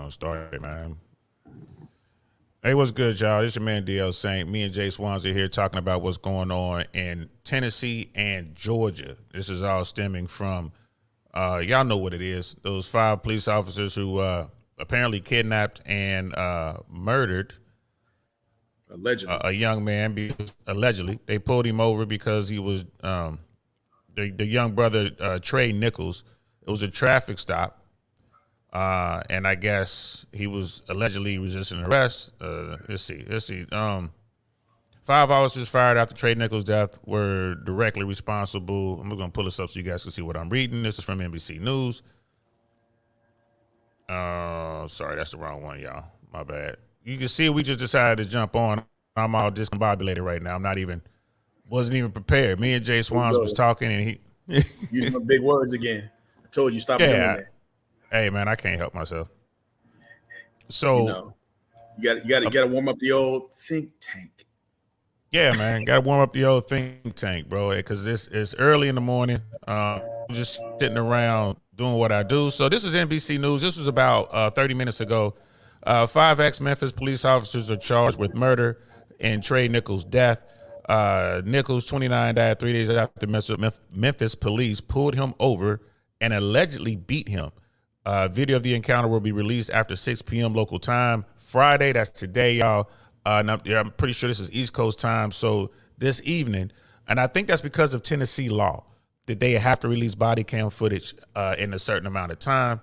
Start it, man. Hey, what's good, y'all? This your man DL Saint. Me and Jay Swans are here talking about what's going on in Tennessee and Georgia. This is all stemming from, y'all know what it is. Those 5 police officers who apparently kidnapped and murdered allegedly a young man. Allegedly, they pulled him over because he was the young brother Trey Nichols. It was a traffic stop. And I guess he was allegedly resisting arrest. Let's see. 5 officers fired after Trey Nichols' death were directly responsible. I'm going to pull this up so you guys can see what I'm reading. This is from NBC News. Sorry, that's the wrong one, y'all. My bad. You can see we just decided to jump on. I'm all discombobulated right now. Wasn't even prepared. Me and Jay Swans was talking, and he using my big words again. I told you stop doing that. Hey man, I can't help myself. So you got to warm up the old think tank. Yeah, man, got to warm up the old think tank, bro. Because it's early in the morning. Just sitting around doing what I do. So this is NBC News. This was about 30 minutes ago. 5 ex-Memphis police officers are charged with murder in Trey Nichols' death. Nichols, 29, died 3 days after Memphis police pulled him over and allegedly beat him. Video of the encounter will be released after 6 p.m. local time Friday. That's today, y'all. I'm pretty sure this is East Coast time. So this evening, and I think that's because of Tennessee law that they have to release body cam footage in a certain amount of time.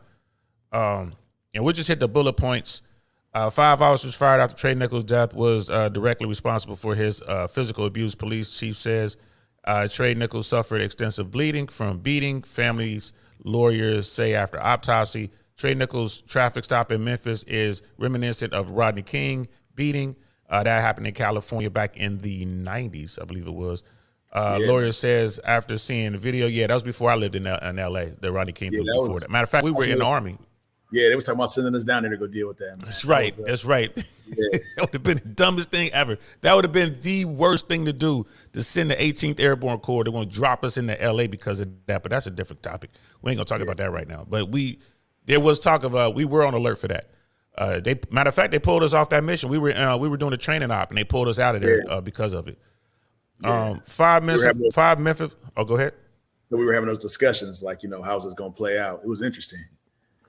And we'll just hit the bullet points. 5 officers fired after Trey Nichols' death was directly responsible for his physical abuse. Police chief says Trey Nichols suffered extensive bleeding from beating. Families lawyers say after autopsy, Trey Nichols' traffic stop in Memphis is reminiscent of Rodney King beating. That happened in California back in the 90s, I believe it was. Lawyer says after seeing the video, that was before I lived in L.A., the Rodney King was before that. Matter of fact, we were in the Army. Yeah, they was talking about sending us down there to go deal with that, man. That's right. That's right. Yeah. That would have been the dumbest thing ever. That would have been the worst thing to do, to send the 18th Airborne Corps. They're going to drop us into L.A. because of that, but that's a different topic. We ain't going to talk about that right now. But there was talk of, we were on alert for that. Matter of fact, they pulled us off that mission. We were doing a training op, and they pulled us out of there because of it. 5 Memphis. Oh, go ahead. So we were having those discussions, like, how's this going to play out? It was interesting.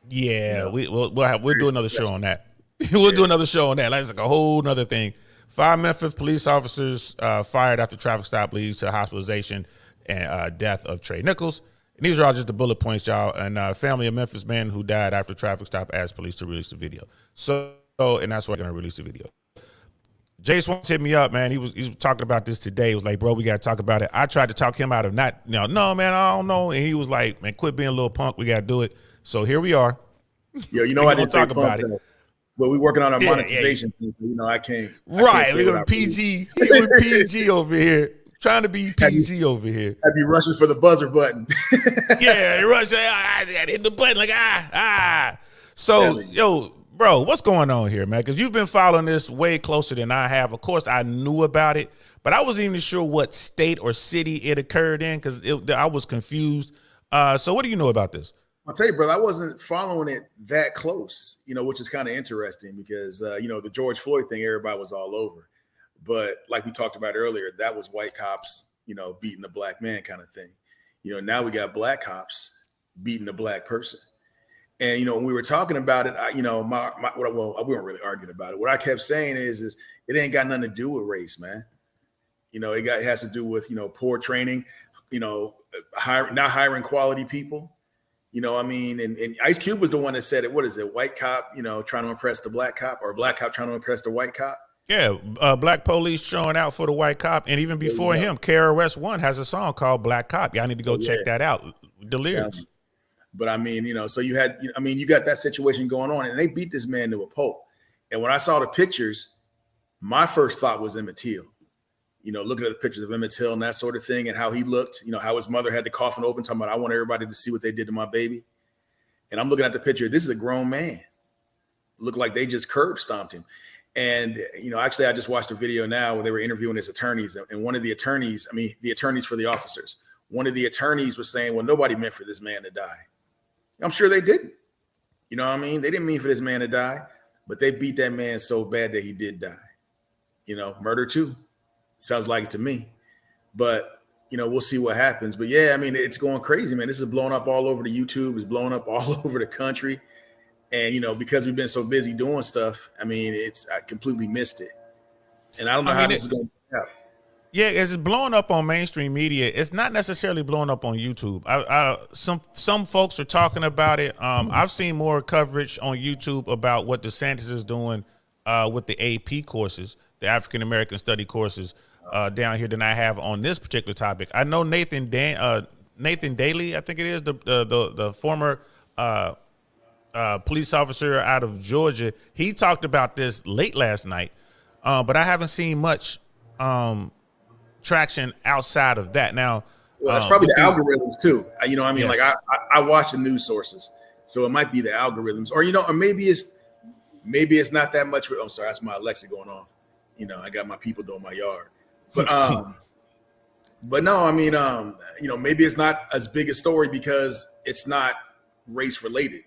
Yeah, we'll do another show on that. We'll do another show on that. That's like a whole nother thing. 5 Memphis police officers fired after traffic stop leads to hospitalization and death of Trey Nichols. And these are all just the bullet points, y'all. And family of Memphis man who died after traffic stop asked police to release the video. And that's why they're gonna release the video. Jay Swans hit me up, man. He was talking about this today. He was like, bro, we got to talk about it. I tried to talk him out of no, man, I don't know. And he was like, man, quit being a little punk. We got to do it. So here we are. Yo, I didn't talk about it. But we're working on our monetization. Yeah. I can't. Right. We're going to PG. We're PG over here. Trying to be PG over here. I'd be rushing for the buzzer button. Yeah, rushing. I hit the button like, So, yo, bro, what's going on here, man? Because you've been following this way closer than I have. Of course, I knew about it, but I wasn't even sure what state or city it occurred in because I was confused. So what do you know about this? I'll tell you, brother, I wasn't following it that close, which is kind of interesting because, the George Floyd thing, everybody was all over. But like we talked about earlier, that was white cops, beating a black man kind of thing. Now we got black cops beating a black person. And, when we were talking about it, we weren't really arguing about it. What I kept saying is it ain't got nothing to do with race, man. It has to do with, poor training, not hiring quality people. And Ice Cube was the one that said it. What is it? White cop, trying to impress the black cop, or black cop trying to impress the white cop. Yeah, black police showing out for the white cop. And even before him, KRS-One has a song called Black Cop. Y'all need to go check that out. The lyrics. But so you had, you got that situation going on, and they beat this man to a pulp. And when I saw the pictures, my first thought was Emmett Till. Looking at the pictures of Emmett Till and that sort of thing, and how he looked, how his mother had the coffin open, talking about, I want everybody to see what they did to my baby. And I'm looking at the picture. This is a grown man. Looked like they just curb stomped him. And, actually, I just watched a video now where they were interviewing his attorneys. And one of the attorneys, the attorneys for the officers, one of the attorneys was saying, well, nobody meant for this man to die. I'm sure they didn't. You know what I mean? They didn't mean for this man to die, but they beat that man so bad that he did die. You know, murder too. Sounds like it to me. But, you know, we'll see what happens. But yeah, I mean, it's going crazy, man. This is blowing up all over the YouTube. It's blowing up all over the country. And, you know, because we've been so busy doing stuff, I mean, I completely missed it. And I don't know how this is going to work out. Yeah, it's blowing up on mainstream media. It's not necessarily blowing up on YouTube. Some folks are talking about it. I've seen more coverage on YouTube about what DeSantis is doing with the AP courses, the African American Study courses down here than I have on this particular topic. I know Nathan Daly, I think it is, the former police officer out of Georgia. He talked about this late last night, but I haven't seen much traction outside of that. Now, well, that's probably the algorithms too. You know what I mean? Yes. Like I watch the news sources, so it might be the algorithms, or, you know, or maybe it's not that much. I'm sorry, that's my Alexa going off. You know, I got my people doing my yard, but no, I mean, you know, maybe it's not as big a story because it's not race related.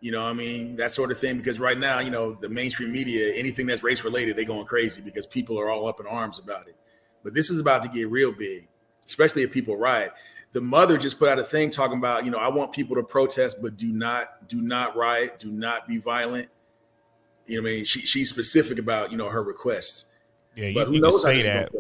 You know what I mean? That sort of thing. Because right now, you know, the mainstream media, anything that's race related, they're going crazy because people are all up in arms about it. But this is about to get real big, especially if people riot. The mother just put out a thing talking about, you know, I want people to protest, but do not riot, do not be violent. You know what I mean? She's specific about, you know, her requests. Yeah, but you can say that.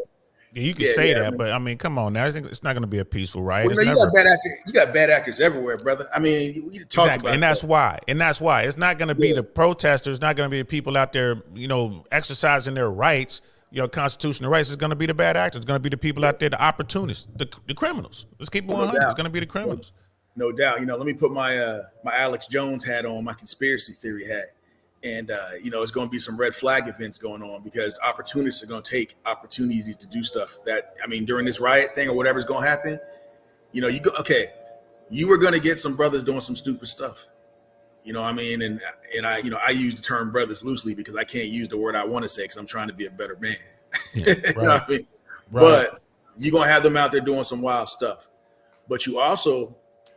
Yeah, you can say that, but I mean, come on now. I think it's not going to be a peaceful riot. Well, you got bad actors everywhere, brother. I mean, we talked exactly, about and that's why. And that's why it's not going to be the protesters. Not going to be the people out there, you know, exercising their rights, you know, constitutional rights. It's going to be the bad actors. It's going to be the people out there, the opportunists, the criminals. Let's keep it 100. It's going to be the criminals. No doubt. You know, let me put my my Alex Jones hat on, my conspiracy theory hat. And, you know, it's going to be some red flag events going on because opportunists are going to take opportunities to do stuff that, I mean, during this riot thing or whatever's going to happen, you know, you were going to get some brothers doing some stupid stuff. You know what I mean? And I, you know, I use the term brothers loosely because I can't use the word I want to say because I'm trying to be a better man. Yeah, right. You know what I mean? Right. But you're going to have them out there doing some wild stuff. But you also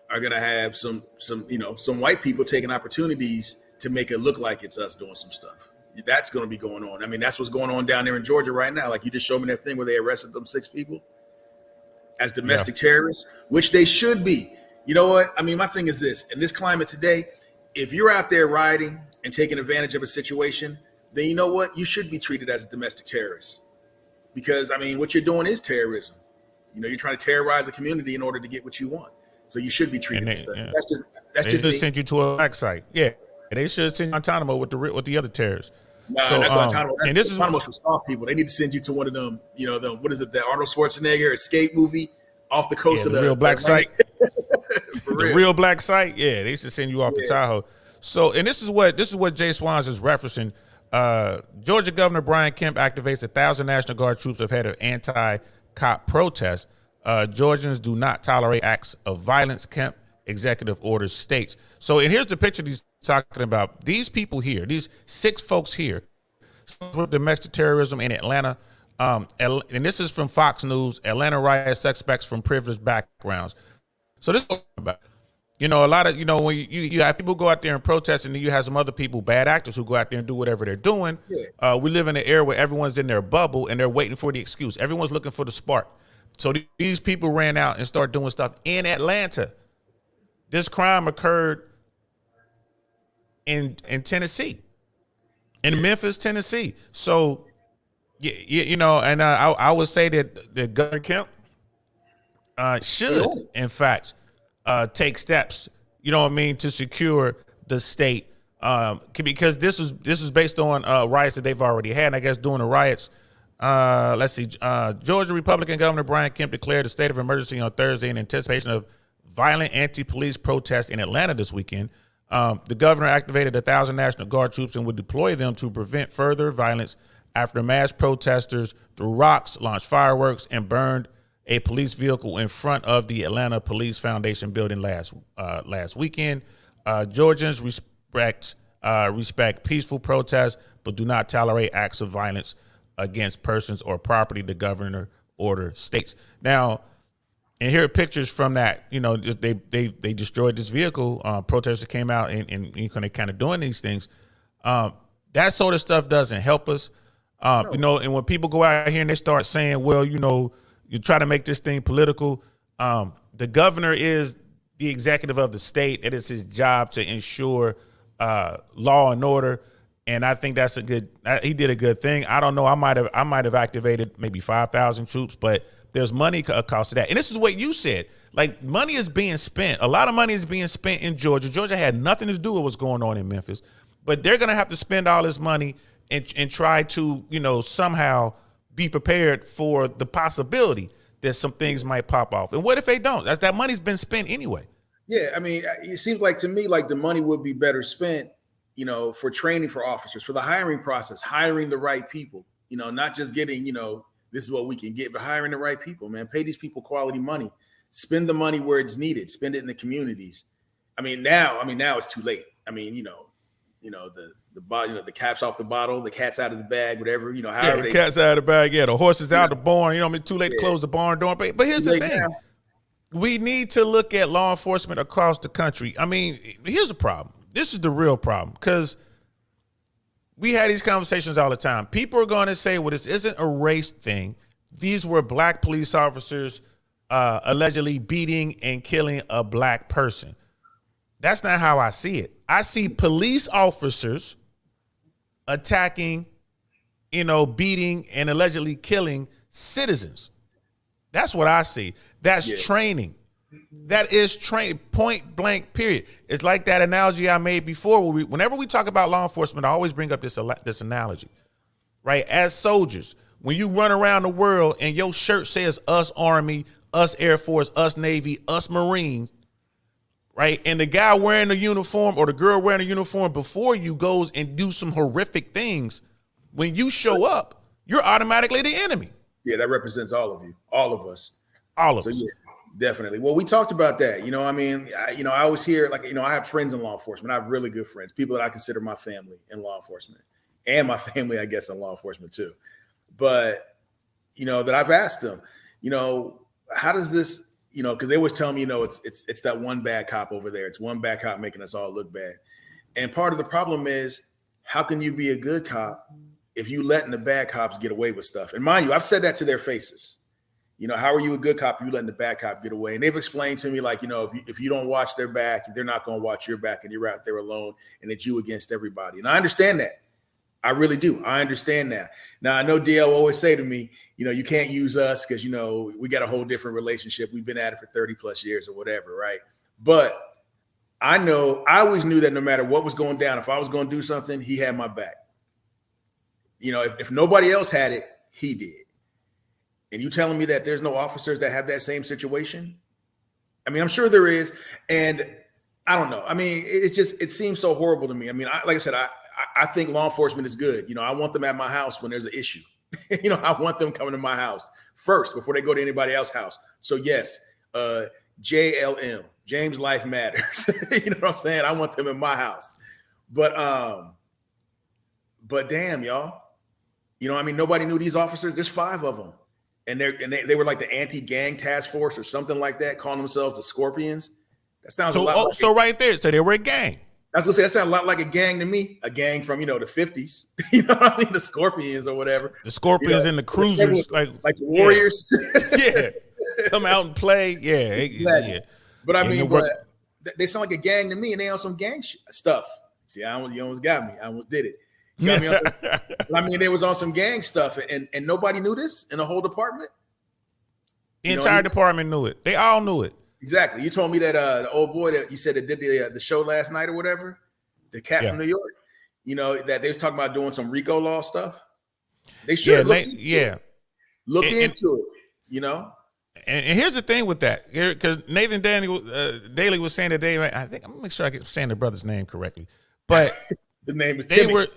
are going to have some, you know, some white people taking opportunities to make it look like it's us doing some stuff. That's going to be going on. I mean, that's what's going on down there in Georgia right now. Like you just showed me that thing where they arrested them 6 people as domestic terrorists, which they should be. You know what? I mean, my thing is this, in this climate today, if you're out there rioting and taking advantage of a situation, then you know what? You should be treated as a domestic terrorist because, I mean, what you're doing is terrorism. You know, you're trying to terrorize a community in order to get what you want. So you should be treated as such. That's just me. Send you to a black site. Yeah. They should send Guantanamo with the other terrorists. Nah, so, not Guantanamo. And this Guantanamo is for soft people. They need to send you to one of them. You know, what is it? The Arnold Schwarzenegger escape movie off the coast of the real black site. The real black site. Yeah, they should send you off to Tahoe. So, and this is what Jay Swans is referencing. Georgia Governor Brian Kemp activates 1,000 National Guard troops ahead of anti-cop protests. Georgians do not tolerate acts of violence. Kemp executive order states. So, and here's the picture he's talking about. These people here, these 6 folks here, with domestic terrorism in Atlanta, and this is from Fox News. Atlanta riot suspects from privileged backgrounds. So this is what I'm about. You know, a lot of, you know, when you have people go out there and protest, and then you have some other people, bad actors, who go out there and do whatever they're doing. Yeah. We live in an era where everyone's in their bubble and they're waiting for the excuse. Everyone's looking for the spark. So these people ran out and started doing stuff in Atlanta. This crime occurred in Tennessee, in Memphis, Tennessee. So, you know, and I would say that Governor Kemp should, in fact, take steps, you know what I mean, to secure the state, because this is based on riots that they've already had. And I guess during the riots, let's see, Georgia Republican Governor Brian Kemp declared a state of emergency on Thursday in anticipation of violent anti-police protests in Atlanta this weekend. The governor activated 1,000 National Guard troops and would deploy them to prevent further violence after mass protesters threw rocks, launched fireworks, and burned a police vehicle in front of the Atlanta Police Foundation building last weekend. Georgians respect peaceful protests, but do not tolerate acts of violence against persons or property, the governor order states. Now, And here are pictures from that. You know, they destroyed this vehicle. Protesters came out and they kind of doing these things. That sort of stuff doesn't help us. No. You know, and when people go out here and they start saying, well, you know, you try to make this thing political. The governor is the executive of the state. It is his job to ensure law and order. And I think that's he did a good thing. I don't know. I might have activated maybe 5,000 troops, but there's money cost to that. And this is what you said. Like, money is being spent. A lot of money is being spent in Georgia. Georgia had nothing to do with what's going on in Memphis, but they're going to have to spend all this money and try to, you know, somehow be prepared for the possibility that some things might pop off. And what if they don't? That money's been spent anyway. Yeah, I mean, it seems like to me like the money would be better spent, you know, for training for officers, for the hiring process, hiring the right people, you know, not just getting, you know, this is what we can get, but hiring the right people, man. Pay these people quality money. Spend the money where it's needed. Spend it in the communities. I mean, now it's too late. I mean, the cap's off the bottle, the cat's out of the bag, whatever, you know, however the cat's out of the bag. Yeah, the horse is out the barn. You know, I mean, too late to close the barn door. But here's the thing. Now. We need to look at law enforcement across the country. I mean, here's the problem. This is the real problem, because we had these conversations all the time. People are going to say, well, this isn't a race thing. These were black police officers allegedly beating and killing a black person. That's not how I see it. I see police officers attacking, you know, beating and allegedly killing citizens. That's what I see. That's training. That is training, point blank, period. It's like that analogy I made before. Whenever we talk about law enforcement, I always bring up this analogy, right? As soldiers, when you run around the world and your shirt says us Army, us Air Force, us Navy, us Marines, right? And the guy wearing the uniform or the girl wearing the uniform before you goes and do some horrific things, when you show up, you're automatically the enemy. Yeah, that represents all of you, all of us. All of us. Yeah, definitely. Well, we talked about that. You know, I mean, I always hear, like, you know, I have friends in law enforcement. I have really good friends, people that I consider my family in law enforcement, and my family, I guess, in law enforcement too. But, you know, that I've asked them, you know, how does this, you know, because they always tell me, you know, it's that one bad cop over there. It's one bad cop making us all look bad. And part of the problem is, how can you be a good cop if you letting the bad cops get away with stuff? And mind you, I've said that to their faces. You know, how are you a good cop if you letting the bad cop get away? And they've explained to me, like, you know, if you don't watch their back, they're not going to watch your back, and you're out there alone, and it's you against everybody. And I understand that. I really do. I understand that. Now, I know DL will always say to me, you know, you can't use us because, you know, we got a whole different relationship. We've been at it for 30 plus years or whatever, right? But I always knew that no matter what was going down, if I was going to do something, he had my back. You know, if nobody else had it, he did. And you telling me that there's no officers that have that same situation? I mean, I'm sure there is. And I don't know. I mean, it seems so horrible to me. I mean, like I said, I think law enforcement is good. You know, I want them at my house when there's an issue. You know, I want them coming to my house first before they go to anybody else's house. So yes, JLM, James Life Matters. You know what I'm saying? I want them in my house. But damn, y'all. You know, I mean, nobody knew these officers. There's 5 of them. And they were like the anti-gang task force or something like that, calling themselves the Scorpions. That sounds a lot like right there. So they were a gang. I was gonna say that sounds a lot like a gang to me. A gang from, you know, the 50s. You know what I mean? The Scorpions or whatever. The Scorpions, you know, and the Cruisers, like the Warriors. Yeah. Come out and play. Yeah. Exactly. Yeah. But I mean, they sound like a gang to me, and they on some gang stuff. See, you almost got me. I almost did it. You got me on I mean, they was on some gang stuff, and nobody knew this in the whole department. The entire department knew it. They all knew it. Exactly. You told me that the old boy that you said that did the show last night or whatever, the cat from New York, you know, that they was talking about doing some RICO law stuff. They should look into it, you know. And here's the thing with that, because Nathan Daly was saying today, I think I'm gonna make sure I get saying the brother's name correctly, but his name is Timmy.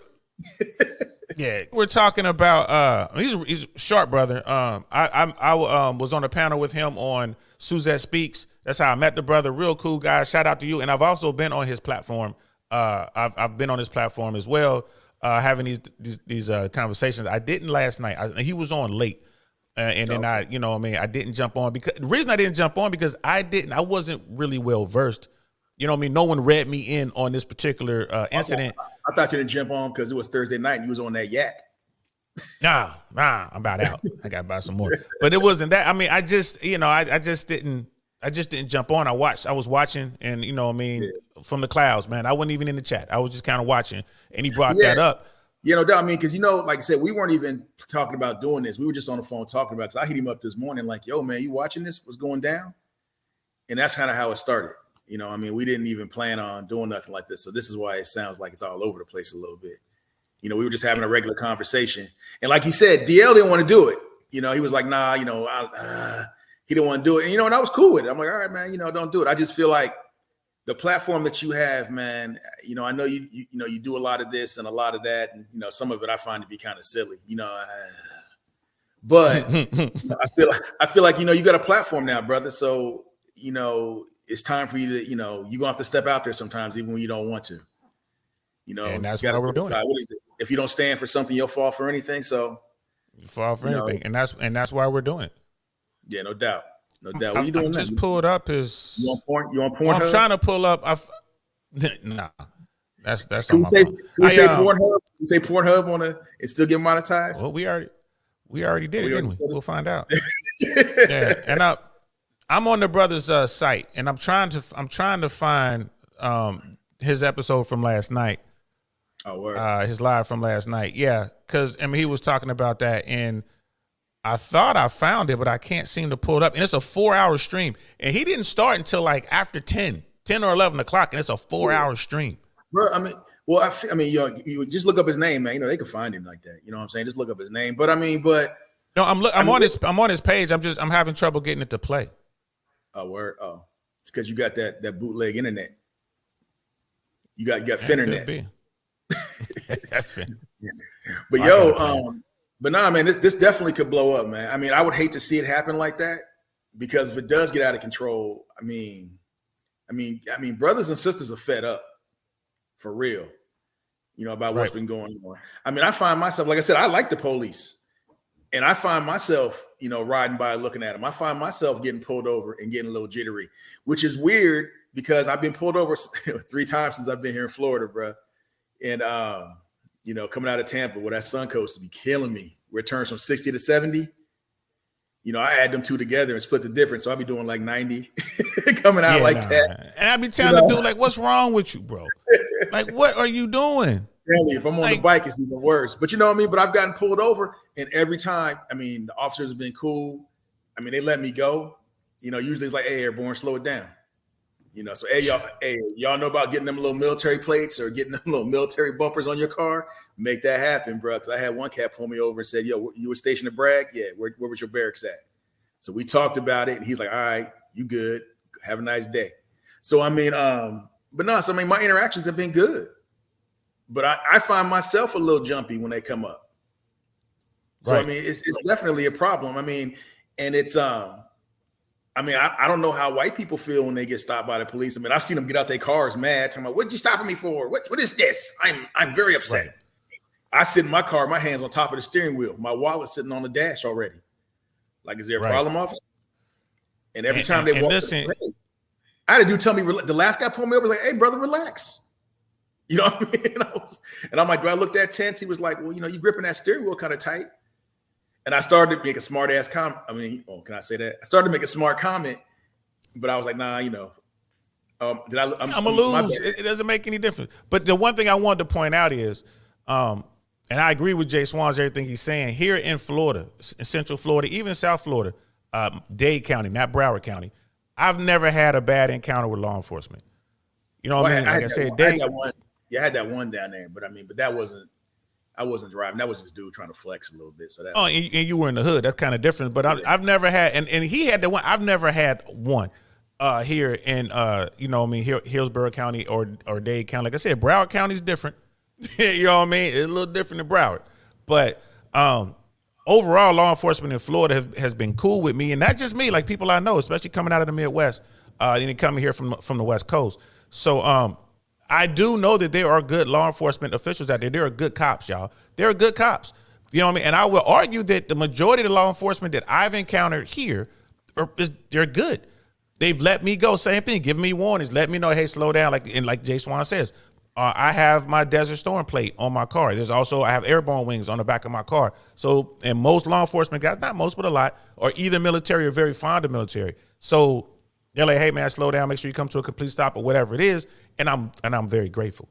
We're talking about he's a sharp brother. I was on a panel with him on Suzette Speaks. That's how I met the brother. Real cool guy. Shout out to you. And I've also been on his platform. I've been on his platform as well, having these conversations. I didn't last night. He was on late, And then I didn't jump on because the reason I didn't jump on because I wasn't really well versed. You know what I mean? No one read me in on this particular incident. I thought you didn't jump on because it was Thursday night and you was on that yak. Nah, I'm about out. I got to buy some more. But it wasn't that. I mean, I just didn't jump on. I was watching and, from the clouds, man. I wasn't even in the chat. I was just kind of watching and he brought that up. Yeah, no doubt. I mean, because, like I said, we weren't even talking about doing this. We were just on the phone talking about it. Because I hit him up this morning like, yo, man, you watching this? What's going down? And that's kind of how it started. I mean, we didn't even plan on doing nothing like this. So this is why it sounds like it's all over the place a little bit. We were just having a regular conversation. And like he said, DL didn't want to do it. He was like, nah, he didn't want to do it. And, and I was cool with it. I'm like, all right, man, don't do it. I just feel like the platform that you have, man, I know you do a lot of this and a lot of that. And, some of it I find to be kind of silly, but I feel like, you got a platform now, brother. So, it's time for you to, you're going to have to step out there sometimes, even when you don't want to, and that's what we're doing. What is it? If you don't stand for something, you'll fall for anything. So you fall for anything. And that's why we're doing it. Yeah, no doubt. No doubt. What are you doing? Just pulled up his. You on Pornhub? I'm trying to pull up. Nah, that's. Can we say Pornhub? Can we say Pornhub on and still get monetized? Well, we already did it, didn't we? We'll find out. Yeah, and I'm on the brother's site, and I'm trying to find his episode from last night. Oh, word. His live from last night. Yeah, because he was talking about that and. I thought I found it, but I can't seem to pull it up. And it's a 4-hour stream. And he didn't start until like after 10 or 11 o'clock. And it's a 4-hour stream. Bro, you just look up his name, man. They can find him like that. You know what I'm saying? Just look up his name. But no, I'm on his page. I'm having trouble getting it to play. Oh, word. Oh, it's because you got that bootleg internet. You got Finternet. But But nah, man, this definitely could blow up, man. I mean, I would hate to see it happen like that because if it does get out of control, I mean, brothers and sisters are fed up for real, about what's been going on. I mean, I find myself, like I said, I like the police and I find myself, riding by looking at them. I find myself getting pulled over and getting a little jittery, which is weird because I've been pulled over 3 times since I've been here in Florida, bro. And, coming out of Tampa where that sun coast to be killing me, where it turns from 60 to 70. I add them two together and split the difference. So I'll be doing like 90 coming out that. And I be telling the dude, like, what's wrong with you, bro? Like, what are you doing? If I'm on the bike, it's even worse. But you know what I mean? But I've gotten pulled over and every time, the officers have been cool. They let me go. Usually it's like, hey, airborne, slow it down. So y'all know about getting them little military plates or getting them little military bumpers on your car? Make that happen, bro. Because I had one cat pull me over and said, yo, you were stationed at Bragg? Yeah, where was your barracks at? So we talked about it, and he's like, all right, you good. Have a nice day. So, my interactions have been good. But I find myself a little jumpy when they come up. So, right. It's definitely a problem. And it's I don't know how white people feel when they get stopped by the police. I've seen them get out their cars mad, talking about, what you stopping me for? What is this? I'm very upset. Right. I sit in my car, my hands on top of the steering wheel. My wallet's sitting on the dash already. Like, is there a problem, officer? And every time they walk, I had a dude tell me, the last guy pulled me over, was like, hey, brother, relax. You know what I mean? And I'm like, do I look that tense? He was like, well, you gripping that steering wheel kind of tight. And I started to make a smart ass comment. Can I say that? I started to make a smart comment, but I was like, nah, I'm gonna lose. It doesn't make any difference. But the one thing I wanted to point out is, and I agree with Jay Swans, everything he's saying. Here in Florida, in Central Florida, even South Florida, Dade County, not Broward County, I've never had a bad encounter with law enforcement. You know what I mean? Like I said, Dade. I had that one down there, but that wasn't. I wasn't driving. That was this dude trying to flex a little bit. So that. Oh, and you were in the hood. That's kind of different. But I've never had, and he had the one. I've never had one here in Hillsborough County or Dade County. Like I said, Broward County is different. You know what I mean? It's a little different than Broward. But overall, law enforcement in Florida has been cool with me, and not just me. Like people I know, especially coming out of the Midwest, and coming here from the West Coast. So I do know that there are good law enforcement officials out there. There are good cops, y'all. There are good cops. You know what I mean? And I will argue that the majority of the law enforcement that I've encountered here, they're good. They've let me go. Same thing, giving me warnings, let me know, hey, slow down. Like Jay Swan says, I have my Desert Storm plate on my car. There's also, I have airborne wings on the back of my car. So, and most law enforcement guys, not most, but a lot, are either military or very fond of military. So they're like, hey man, slow down, make sure you come to a complete stop or whatever it is. And I'm very grateful.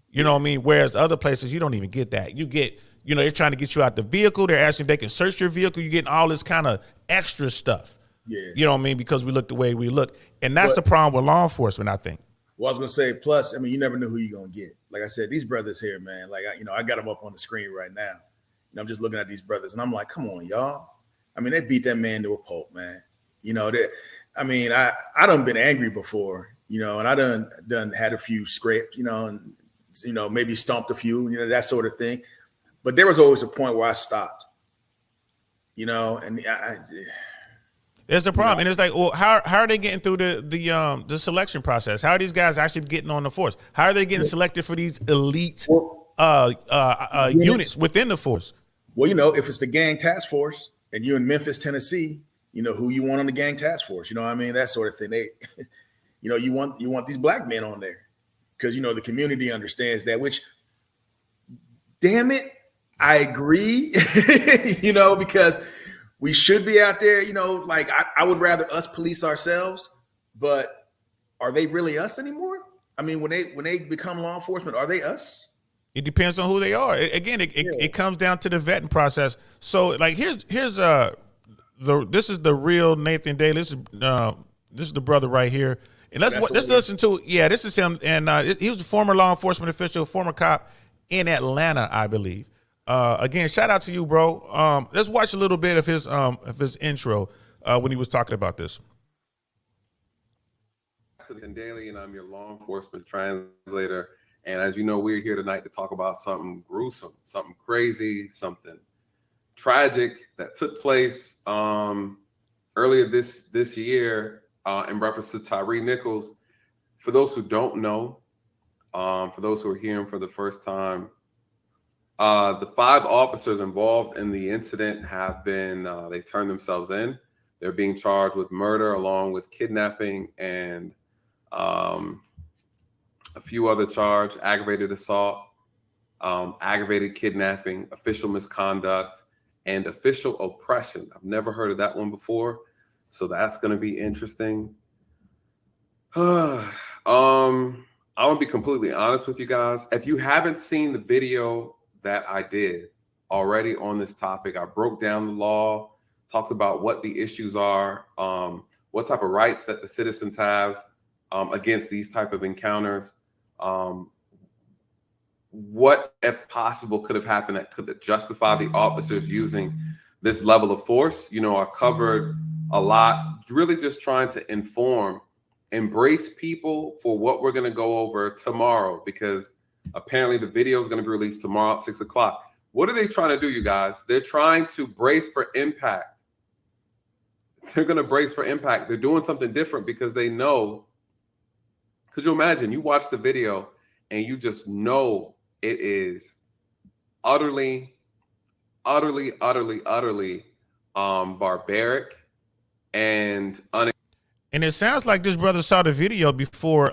You know what I mean? Whereas other places, you don't even get that. You get, they're trying to get you out the vehicle. They're asking if they can search your vehicle. You're getting all this kind of extra stuff. Yeah. You know what I mean? Because we look the way we look. And that's the problem with law enforcement, I think. Well, I was going to say, plus, I mean, you never know who you're going to get. Like I said, these brothers here, man, like, I got them up on the screen right now. And I'm just looking at these brothers, and I'm like, come on, y'all. I mean, they beat that man to a pulp, man. I done been angry before, and I done had a few scrapes, and, maybe stomped a few, that sort of thing. But there was always a point where I stopped, and there's a problem. And it's like, well, how are they getting through the selection process? How are these guys actually getting on the force? How are they getting selected for these elite units within the force? Well, if it's the gang task force and you're in Memphis, Tennessee, who you want on the gang task force, what I mean? That sort of thing. They, you want these black men on there because, the community understands that, which, damn it, I agree, because we should be out there, like I would rather us police ourselves, but are they really us anymore? I mean, when they become law enforcement, are they us? It depends on who they are. It comes down to the vetting process. So like here's this is the real Nathan Daly. This is the brother right here. And let's listen to this is him. And he was a former law enforcement official, former cop in Atlanta, I believe. Again, shout out to you, bro. Let's watch a little bit of his intro when he was talking about this. Nathan Daly, and I'm your law enforcement translator. And as you know, we're here tonight to talk about something gruesome, something crazy, something tragic that took place earlier this year in reference to Tyre Nichols. For those who don't know, for those who are hearing for the first time, the 5 officers involved in the incident have been, they turned themselves in. They're being charged with murder along with kidnapping and a few other charges, aggravated assault, aggravated kidnapping, official misconduct, and official oppression. I've never heard of that one before, so that's going to be interesting. I'm going to be completely honest with you guys. If you haven't seen the video that I did already on this topic, I broke down the law, talked about what the issues are, what type of rights that the citizens have against these type of encounters. What, if possible, could have happened that could justify the officers using this level of force? I covered a lot, really just trying to embrace people for what we're going to go over tomorrow, because apparently the video is going to be released tomorrow at 6 o'clock. What are they trying to do, you guys? They're trying to brace for impact. They're going to brace for impact. They're doing something different because they know. Could you imagine? You watch the video and you just know it is utterly barbaric and And it sounds like this brother saw the video before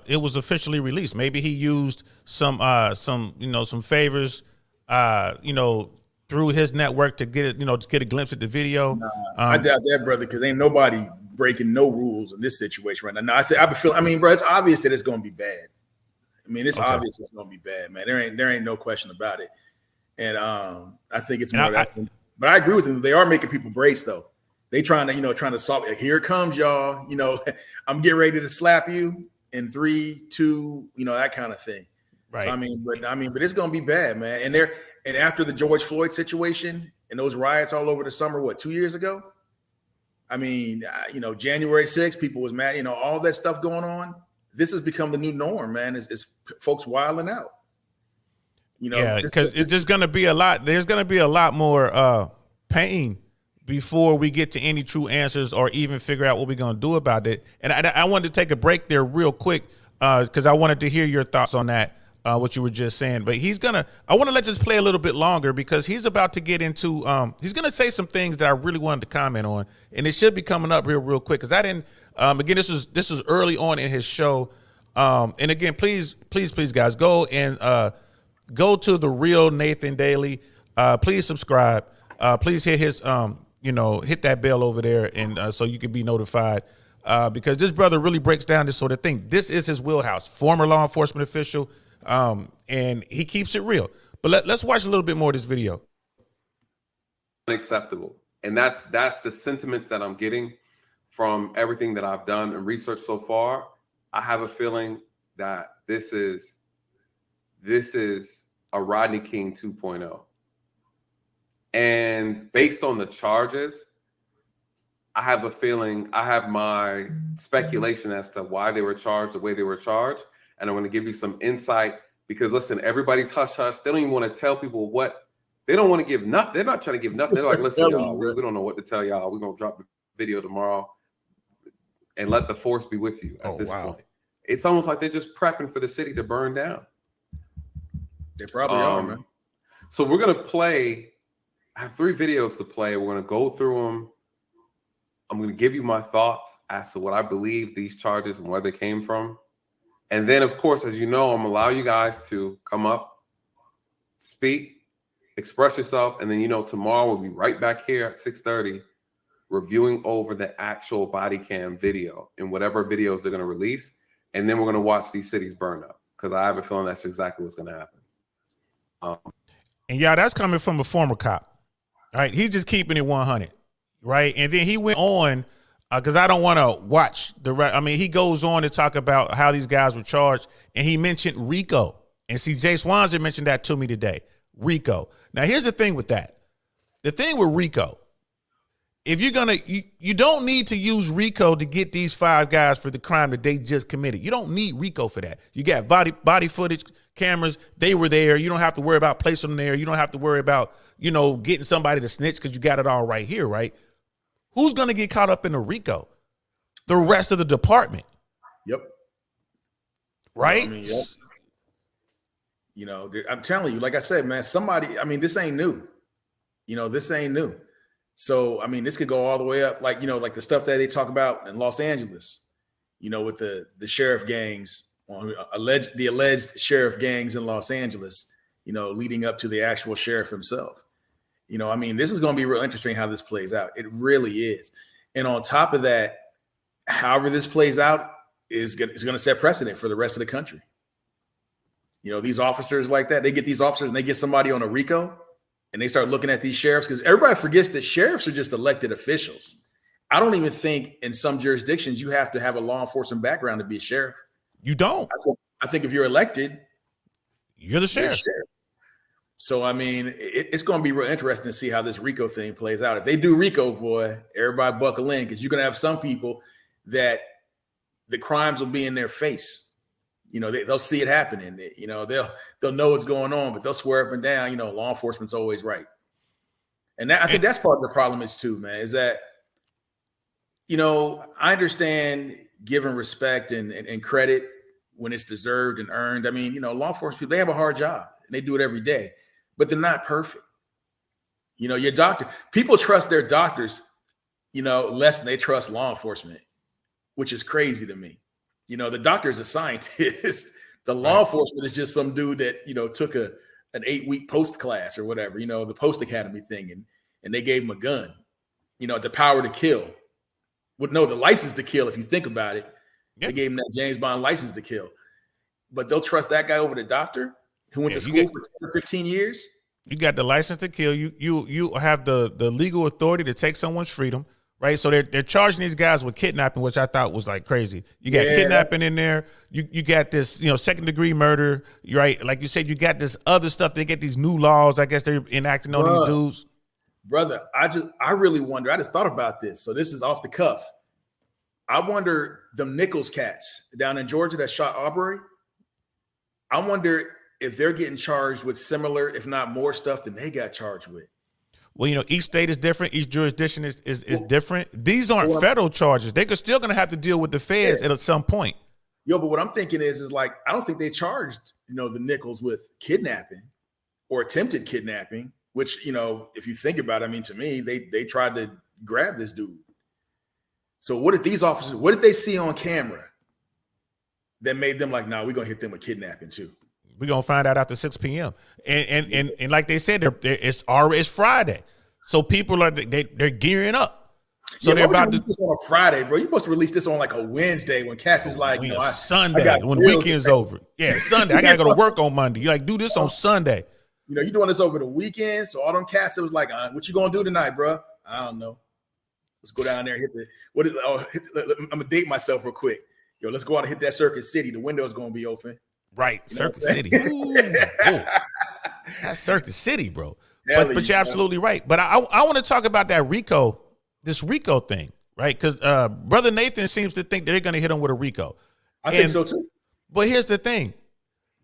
it was officially released. Maybe he used some favors, through his network to get it, to get a glimpse at the video. Nah, I doubt that, brother, because ain't nobody breaking no rules in this situation right now. No, bro, it's obvious that it's going to be bad. I mean, it's obvious it's going to be bad, man. There ain't no question about it. And I think it's more that. But I agree with them. They are making people brace, though. They trying to solve it. Here it comes, y'all. I'm getting ready to slap you in 3, 2, that kind of thing. Right. But it's gonna be bad, man. And after the George Floyd situation and those riots all over the summer, 2 years ago? January 6th, people was mad. All that stuff going on. This has become the new norm, man. Is folks wilding out? Because it's just gonna be a lot. There's gonna be a lot more pain before we get to any true answers or even figure out what we're going to do about it. And I wanted to take a break there real quick because I wanted to hear your thoughts on that. what you were just saying. But I want to let this play a little bit longer because he's about to get into, he's going to say some things that I really wanted to comment on. And it should be coming up real quick because I didn't, again, this was early on in his show. And again, please, guys, go and go to The Real Nathan Daly. Please subscribe. Please hit his, hit that bell over there, and so you can be notified. Because this brother really breaks down this sort of thing. This is his wheelhouse. Former law enforcement official, and he keeps it real. But let's watch a little bit more of this video. Unacceptable, and that's the sentiments that I'm getting from everything that I've done and researched so far. I have a feeling that this is a Rodney King 2.0. And based on the charges, I have a feeling, I have my speculation as to why they were charged the way they were charged. And I'm going to give you some insight because, listen, everybody's hush-hush. They don't even want to tell people what. They don't want to give nothing. They're not trying to give nothing. They're like, listen, y'all, we don't know what to tell y'all. We're going to drop the video tomorrow and let the force be with you at this point. It's almost like they're just prepping for the city to burn down. They probably are, man. So we're going to play. I have 3 videos to play. We're going to go through them. I'm going to give you my thoughts as to what I believe these charges and where they came from. And then, of course, as you know, I'm going to allow you guys to come up, speak, express yourself. And then, tomorrow we'll be right back here at 6:30 reviewing over the actual body cam video and whatever videos they're going to release. And then we're going to watch these cities burn up because I have a feeling that's exactly what's going to happen. And that's coming from a former cop. All right. He's just keeping it 100. Right. And then he went on because I don't want to watch he goes on to talk about how these guys were charged. And he mentioned RICO. And see, Jay Swanser mentioned that to me today. RICO. Now, here's the thing with that. The thing with RICO, if you're going to you don't need to use RICO to get these 5 guys for the crime that they just committed. You don't need RICO for that. You got body footage, cameras. They were there. You don't have to worry about placing them there. You don't have to worry about, getting somebody to snitch because you got it all right here. Right. Who's going to get caught up in the RICO? The rest of the department. Yep. Right? Yep. I'm telling you, like I said, man, this ain't new. This ain't new. So, this could go all the way up, like the stuff that they talk about in Los Angeles, with the sheriff gangs, the alleged sheriff gangs in Los Angeles, leading up to the actual sheriff himself. This is going to be real interesting how this plays out. It really is. And on top of that, however this plays out is going to set precedent for the rest of the country. These officers like that, they get these officers and they get somebody on a RICO and they start looking at these sheriffs because everybody forgets that sheriffs are just elected officials. I don't even think in some jurisdictions you have to have a law enforcement background to be a sheriff. You don't. I think if you're elected, you're the sheriff. So, it's going to be real interesting to see how this RICO thing plays out. If they do RICO, boy, everybody buckle in because you're going to have some people that the crimes will be in their face. They'll see it happening. They'll know what's going on, but they'll swear up and down, law enforcement's always right. And I think that's part of the problem is too, man, is that, I understand giving respect and credit when it's deserved and earned. Law enforcement people, they have a hard job and they do it every day. But they're not perfect. Your doctor, people trust their doctors, less than they trust law enforcement, which is crazy to me. The doctor is a scientist. The law enforcement is just some dude that, took an 8-week post class or whatever, the post academy thing. And they gave him a gun, the power to kill. The license to kill, if you think about it. Yeah. They gave him that James Bond license to kill. But they'll trust that guy over the doctor who went to school for 10 or 15 years. You got the license to kill. You have the legal authority to take someone's freedom, right? So they're charging these guys with kidnapping, which I thought was like crazy. You got kidnapping in there. You got this, 2nd-degree murder, right? Like you said, you got this other stuff. They get these new laws. I guess they're enacting on these dudes. Brother, I really wonder. I just thought about this. So this is off the cuff. I wonder them Nichols cats down in Georgia that shot Arbery. I wonder if they're getting charged with similar, if not more stuff than they got charged with. Well, each state is different. Each jurisdiction is different. These aren't federal charges. They're still going to have to deal with the feds at some point. Yo, but what I'm thinking is like, I don't think they charged, the Nichols with kidnapping or attempted kidnapping, which, if you think about it, I mean, to me, they tried to grab this dude. So what did these officers, what did they see on camera that made them like, nah, we're going to hit them with kidnapping too? We're going to find out after 6 p.m. And like they said, it's Friday. So people they're gearing up. So they're about to release this on a Friday, bro. You're supposed to release this on like a Wednesday when cats is like, Sunday when weekend's over. Yeah, Sunday. I gotta go to work on Monday. You like do this on Sunday. You're doing this over the weekend. So all them cats, it was like, what you gonna do tonight, bro? I don't know. Let's go down there and I'm gonna date myself real quick. Yo, let's go out and hit that Circuit City. The window's gonna be open. Right, Circuit City. Ooh. That's Circuit City, bro. But you're absolutely right. But I want to talk about that this RICO thing, right? Because Brother Nathan seems to think that they're going to hit him with a RICO. I think so too. But here's the thing.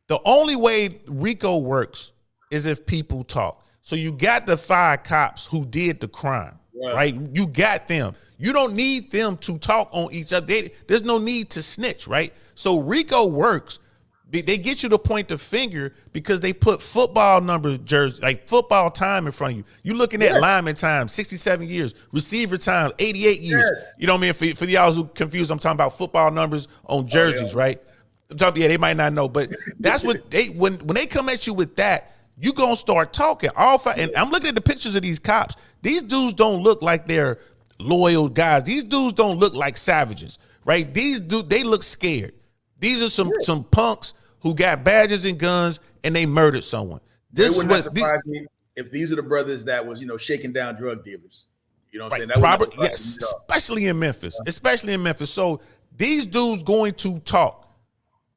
The only way RICO works is if people talk. So you got the 5 cops who did the crime, right? You got them. You don't need them to talk on each other. There's no need to snitch, right? So RICO works. They get you to point the finger because they put football numbers, jersey, like football time in front of you. You're looking at lineman time, 67 years, receiver time, 88 years. Yes. You know what I mean? For y'all who confused, I'm talking about football numbers on jerseys, right? I'm talking, they might not know, but that's what when they come at you with that, you gonna start talking. And I'm looking at the pictures of these cops. These dudes don't look like they're loyal guys. These dudes don't look like savages, right? These dudes, they look scared. These are some punks who got badges and guns and they murdered someone. This would not surprise me if these are the brothers that was, shaking down drug dealers. You know what I'm saying? Yes, especially in Memphis. So these dudes going to talk,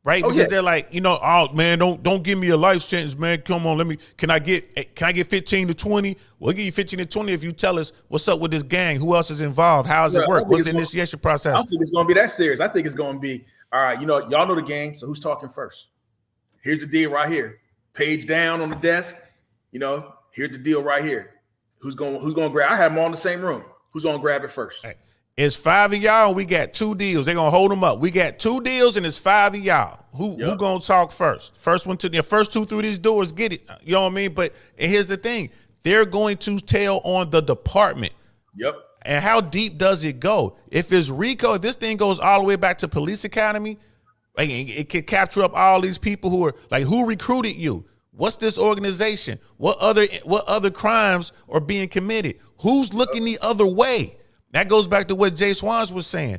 right? Because they're like, oh man, don't give me a life sentence, man. Come on, can I get 15 to 20? We'll give you 15 to 20 if you tell us what's up with this gang. Who else is involved? How does it work? What's the initiation process? I don't think it's gonna be that serious. I think it's gonna be, all right, y'all know the game, so who's talking first? Here's the deal right here. Page down on the desk. Here's the deal right here. Who's going to grab? I have them all in the same room. Who's going to grab it first? Hey, it's 5 of y'all. And we got 2 deals. They're going to hold them up. We got 2 deals and it's 5 of y'all. Who going to talk first? First 2 through these doors, get it. You know what I mean? But here's the thing. They're going to tell on the department. Yep. And how deep does it go? If it's RICO, if this thing goes all the way back to police academy, like it can capture up all these people who are like, who recruited you? What's this organization? What other crimes are being committed? Who's looking the other way? That goes back to what Jay Swans was saying.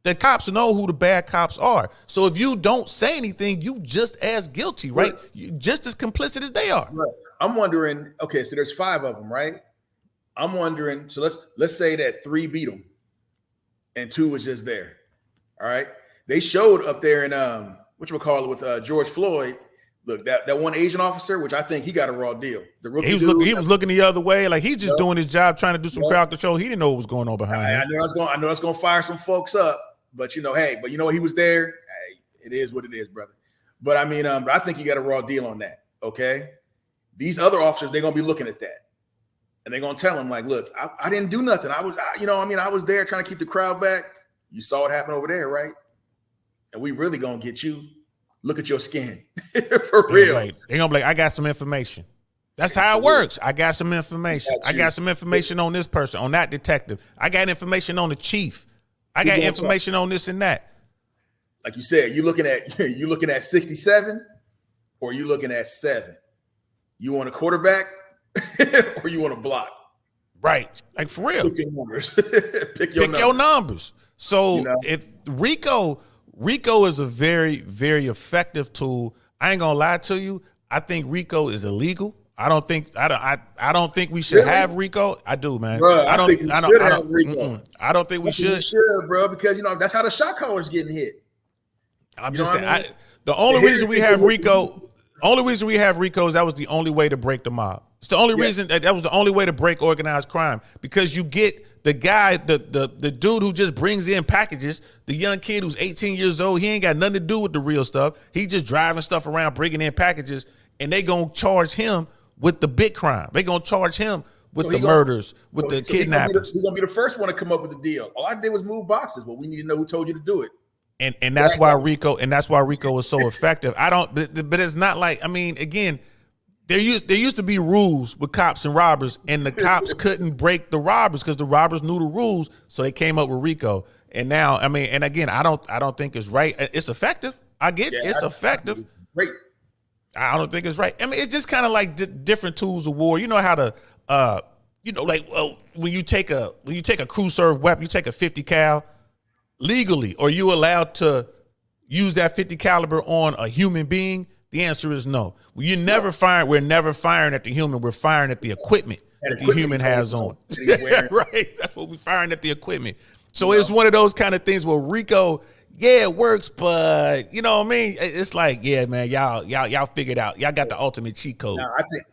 The cops know who the bad cops are. So if you don't say anything, you just as guilty, right? You're just as complicit as they are. Right. I'm wondering, okay, so there's 5 of them, right? I'm wondering, so let's say that 3 beat them and 2 was just there. All right. They showed up there in with George Floyd. Look, that one Asian officer, which I think he got a raw deal. The rookie he was looking the other way, like he's just doing his job, trying to do some crowd control. He didn't know what was going on behind him. I know it's gonna fire some folks up, but he was there. Hey, it is what it is, brother. But I mean, I think he got a raw deal on that. Okay, these other officers, they're gonna be looking at that, and they're gonna tell him like, look, I didn't do nothing. I was there trying to keep the crowd back. You saw what happened over there, right? And we really gonna get you. Look at your skin. For real. They're gonna be like, I got some information. That's how it works. I got some information. I got some information on this person, on that detective. I got information on the chief. I got information on this and that. Like you said, you looking at 67 or you looking at 7? You want a quarterback or you want a block? Right. Like for real. Pick your numbers. Pick your numbers. So if RICO is a very, very effective tool. I ain't gonna lie to you. I think RICO is illegal. I don't think we should have RICO. I do, man. Bro, I don't think we should have RICO. I don't think we should. We should, bro, because that's how the shot caller's getting hit. I'm just saying. The only reason we have RICO is that was the only way to break the mob. It's the only reason that was the only way to break organized crime, because you get the guy, the dude who just brings in packages, the young kid who's 18 years old, he ain't got nothing to do with the real stuff. He just driving stuff around, bringing in packages, and they gonna charge him with the big crime. They gonna charge him with the murders, with the kidnappings. He's gonna be the first one to come up with the deal. All I did was move boxes, but we need to know who told you to do it. And that's why Rico was so effective. But it's not like, I mean, again, there used to be rules with cops and robbers, and the cops couldn't break the robbers because the robbers knew the rules, so they came up with Rico. And now, I mean, and again, I don't think it's right. It's effective. I get it's effective. Great. I don't think it's right. I mean, it's just kind of like different tools of war. You know how to, like when you take a crew serve weapon, you take a 50 cal legally, or you allowed to use that 50 caliber on a human being? The answer is no. We're never firing at the human. We're firing at the equipment that the human has on. Right. That's what we're firing at, the equipment. So it's one of those kind of things where Rico, yeah, it works, but you know what I mean? It's like, yeah, man, y'all figured out. Y'all got the ultimate cheat code. No,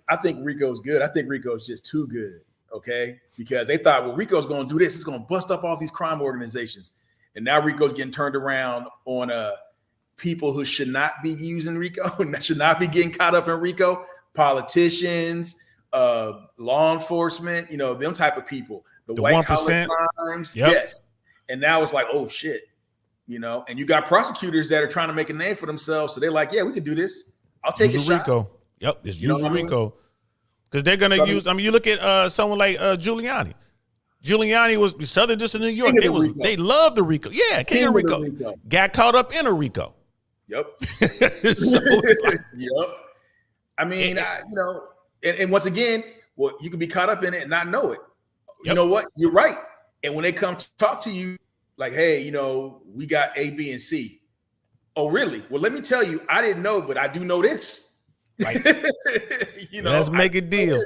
I think Rico's good. I think Rico's just too good. Okay. Because they thought, well, Rico's going to do this. It's going to bust up all these crime organizations. And now Rico's getting turned around on people who should not be using Rico, should not be getting caught up in Rico, politicians, law enforcement, them type of people, the white collar crimes. Yep. Yes. And now it's like, oh shit, and you got prosecutors that are trying to make a name for themselves. So they're like, yeah, we can do this. I'll take a shot. Rico. Yep. It's using Rico. Because they're going to use, you look at someone like Giuliani. Giuliani was Southern District of New York. They loved the Rico. Yeah, King of Rico. Got caught up in a Rico. Yep. Yep. I mean, and once again, well, you can be caught up in it and not know it. Yep. You know what? You're right. And when they come to talk to you, like, hey, we got A, B, and C. Oh, really? Well, let me tell you, I didn't know, but I do know this. Right. Let's make a deal.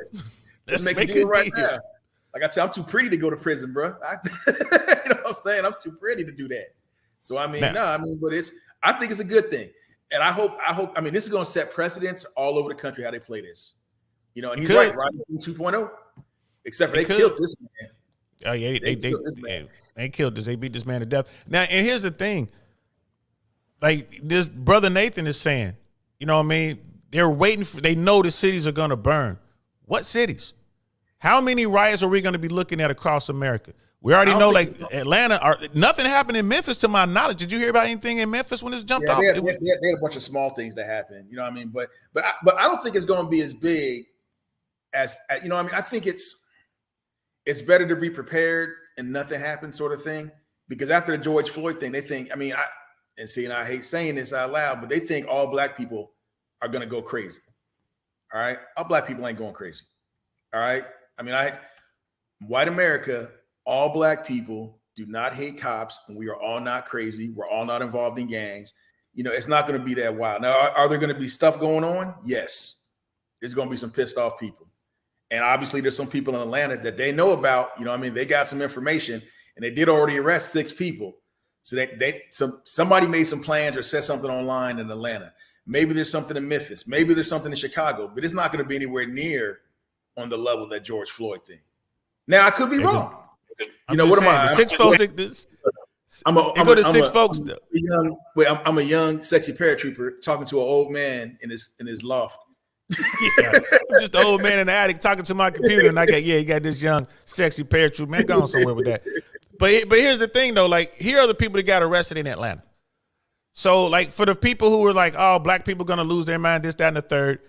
Let's make a deal right now. Like I tell you, I'm too pretty to go to prison, bro. You know what I'm saying? I'm too pretty to do that. So I mean, but I think it's a good thing. And I hope, this is going to set precedents all over the country how they play this. And he's right, 2.0. Except for they killed this man. Oh yeah, they killed this. They beat this man to death. Now, and here's the thing. Like this brother Nathan is saying, they're waiting for, they know the cities are going to burn. What cities? How many riots are we going to be looking at across America? We already know, like Atlanta, nothing happened in Memphis to my knowledge. Did you hear about anything in Memphis when this jumped off? They had a bunch of small things that happened. You know what I mean? But I don't think it's going to be as big as, I think it's better to be prepared and nothing happens sort of thing. Because after the George Floyd thing, they think, I hate saying this out loud, but they think all black people are going to go crazy. All right? All black people ain't going crazy. All right? White America, all black people do not hate cops, and we are all not crazy. We're all not involved in gangs. It's not going to be that wild. Now, are there going to be stuff going on? Yes. There's going to be some pissed off people. And obviously there's some people in Atlanta that they know about, they got some information, and they did already arrest 6 people. So somebody made some plans or said something online in Atlanta. Maybe there's something in Memphis. Maybe there's something in Chicago, but it's not going to be anywhere near on the level that George Floyd thing. Now I could be wrong. What am I? Six folks. I'm a young, sexy paratrooper talking to an old man in his loft. Yeah, just the old man in the attic talking to my computer, and you got this young, sexy paratrooper man going somewhere with that. But here's the thing though, like here are the people that got arrested in Atlanta. So like for the people who were like, oh, black people gonna lose their mind, this, that, and the third.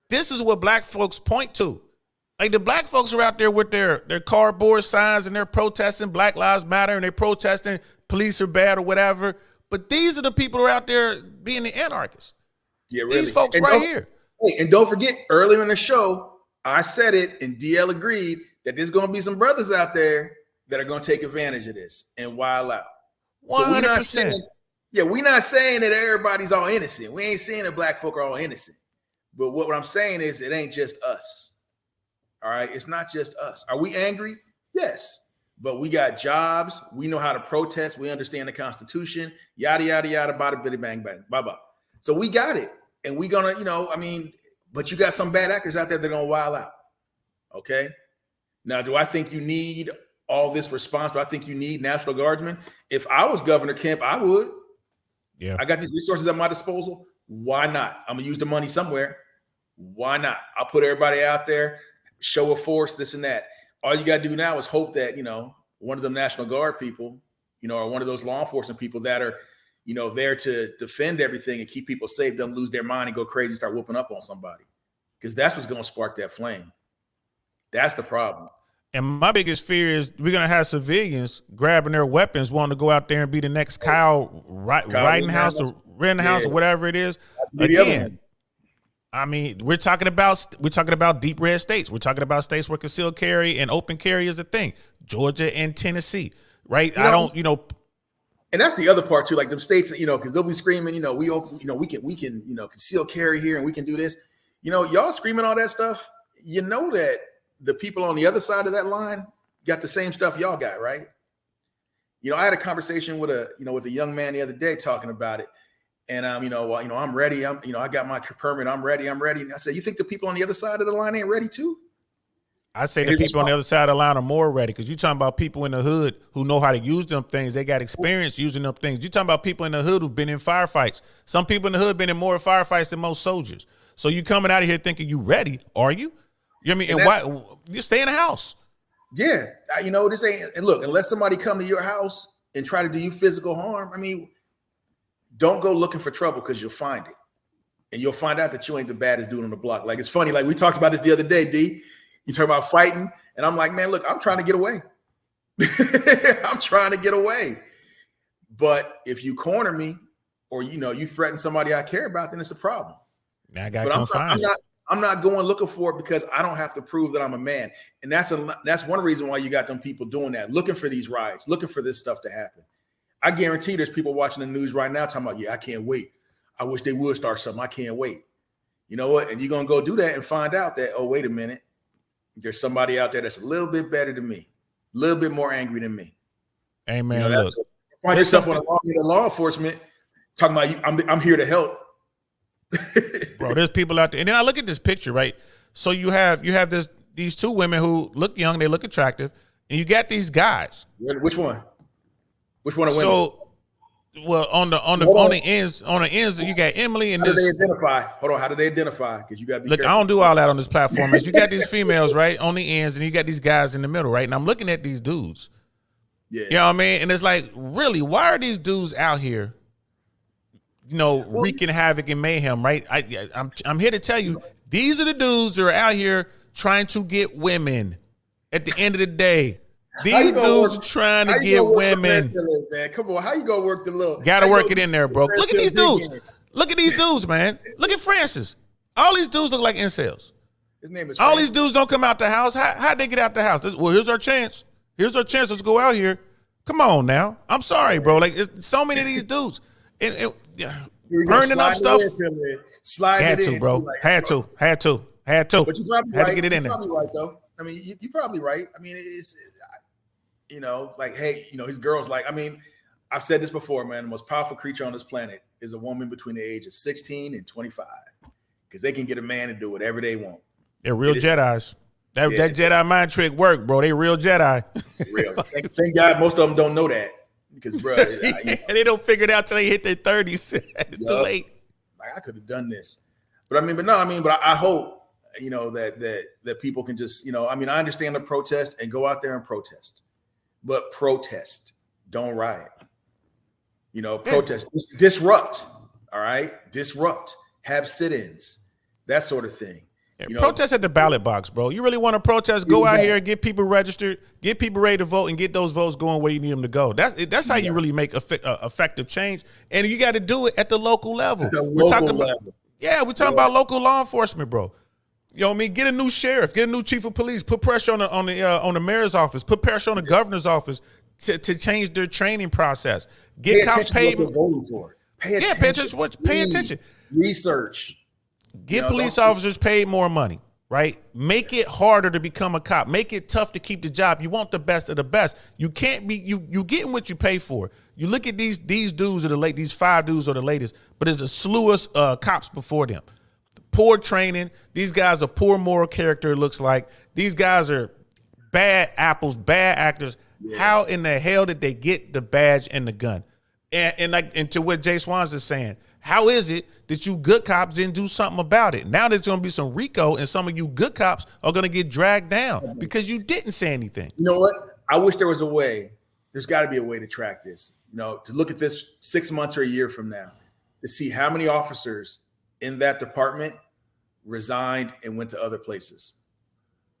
This is what black folks point to. Like the black folks are out there with their cardboard signs and they're protesting Black Lives Matter and they're protesting police are bad or whatever. But these are the people who are out there being the anarchists. Yeah, really. These folks right here. Hey, and don't forget, earlier in the show, I said it and DL agreed that there's going to be some brothers out there that are going to take advantage of this and wild out. 100%. We're not saying that everybody's all innocent. We ain't saying that black folk are all innocent. But what I'm saying is it ain't just us. All right, it's not just us. Are we angry? Yes, but we got jobs. We know how to protest. We understand the Constitution. Yada yada yada. Bada bitty bang bang. Bye bye. So we got it, and we gonna, but you got some bad actors out there that are gonna wild out. Okay. Now, do I think you need all this response? Do I think you need National Guardsmen? If I was Governor Kemp, I would. Yeah. I got these resources at my disposal. Why not? I'm gonna use the money somewhere. Why not? I'll put everybody out there. Show of force, this and that. All you got to do now is hope that, one of them National Guard people, or one of those law enforcement people that are, there to defend everything and keep people safe, doesn't lose their mind and go crazy and start whooping up on somebody. Because that's what's going to spark that flame. That's the problem. And my biggest fear is we're going to have civilians grabbing their weapons, wanting to go out there and be the next Kyle Rittenhouse or Rittenhouse or whatever it is. Again, I mean, we're talking about deep red states. We're talking about states where concealed carry and open carry is the thing. Georgia and Tennessee, right? And that's the other part too. Like them states, because they'll be screaming, we can, conceal carry here and we can do this. Y'all screaming all that stuff. You know that the people on the other side of that line got the same stuff y'all got, right? I had a conversation with a young man the other day talking about it. And I'm ready. I got my permit. I'm ready. And I said, you think the people on the other side of the line ain't ready too? I say the people on the other side of the line are more ready, because you're talking about people in the hood who know how to use them things. They got experience using them things. You're talking about people in the hood who've been in firefights. Some people in the hood been in more firefights than most soldiers. So you coming out of here thinking you ready? Are you? You know what I mean? And why you stay in the house? Yeah, this ain't. And look, unless somebody come to your house and try to do you physical harm, I mean, don't go looking for trouble, because you'll find it, and you'll find out that you ain't the baddest dude on the block. Like, it's funny. Like, we talked about this the other day, D. You talk about fighting, and I'm like, man, look, I'm trying to get away. I'm trying to get away. But if you corner me, or you threaten somebody I care about, then it's a problem. Now I got to come find you. I'm not going looking for it, because I don't have to prove that I'm a man. And that's one reason why you got them people doing that, looking for these riots, looking for this stuff to happen. I guarantee there's people watching the news right now talking about, I can't wait. I wish they would start something. I can't wait. You know what? And you're going to go do that and find out that, oh, wait a minute. There's somebody out there that's a little bit better than me, a little bit more angry than me. Hey, man, look. Find yourself on law enforcement talking about, I'm here to help. Bro, there's people out there. And then I look at this picture, right? So you have these two women who look young, they look attractive, and you got these guys. Which one? Which one are women? So, well, on the ends, you got Emily and how do they identify? Hold on, how do they identify? Because you got to be careful. I don't do all that on this platform. You got these females, right, on the ends, and you got these guys in the middle, right? And I'm looking at these dudes. Yeah. You know what I mean? And it's like, really, why are these dudes out here, wreaking havoc and mayhem, right? I'm here to tell you, these are the dudes that are out here trying to get women. At the end of the day, these dudes are trying to get women. Man, come on, how you gonna work the little? Got to work it in there, bro. Look at these dudes. Look at these dudes, man. Look at Francis. All these dudes look like incels. His name is. All these dudes don't come out the house. How'd they get out the house? Well, here's our chance. Here's our chance. Let's go out here. Come on now. I'm sorry, bro. Like, it's so many of these dudes. And burning up stuff. Had to, bro. Like, had to. But you probably had to get it in there. Probably right though. I mean, you're probably right. I mean, it's like, hey, his girl's like. I mean, I've said this before, man. The most powerful creature on this planet is a woman between the age of 16 and 25, because they can get a man to do whatever they want. They're real Jedis. That Jedi mind trick worked, bro. They real Jedi. Real. Thank God most of them don't know that. Because, bro, they don't figure it out till they hit their 30s. It's too late. Like, I could have done this, but I hope that people can just I understand the protest and go out there and protest, but protest, don't riot. Protest, disrupt. All right, disrupt. Have sit-ins, that sort of thing. Protest at the ballot box, bro. You really want to protest? Go out here, get people registered, get people ready to vote, and get those votes going where you need them to go. That's how you really make effective change, and you got to do it at the local level. We're talking about local law enforcement, bro. You know what I mean? Get a new sheriff, get a new chief of police. Put pressure on the mayor's office. Put pressure on the governor's office to change their training process. Get cops paid. What voting for. Pay attention. Research. Get police officers paid more money, right? Make it harder to become a cop. Make it tough to keep the job. You want the best of the best. You can't be you getting what you pay for. You look at these dudes these 5 dudes are the latest, but there's a slew of cops before them. Poor training. These guys are poor moral character, it looks like. These guys are bad apples, bad actors. Yeah. How in the hell did they get the badge and the gun? And to what Jay Swans is saying, how is it that you good cops didn't do something about it? Now there's going to be some RICO, and some of you good cops are going to get dragged down because you didn't say anything. You know what? I wish there was a way there's got to be a way to track this, to look at this 6 months or a year from now, to see how many officers in that department resigned and went to other places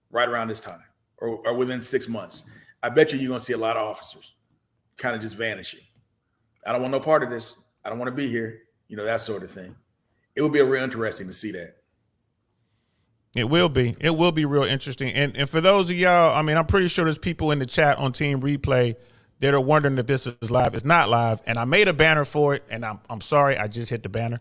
right around this time or within 6 months. I bet you're going to see a lot of officers kind of just vanishing. I don't want no part of this. I don't want to be here. That sort of thing. It would be real interesting to see that. It will be. It will be real interesting. And for those of y'all, I mean, I'm pretty sure there's people in the chat on Team Replay that are wondering if this is live. It's not live. And I made a banner for it. And I'm sorry, I just hit the banner.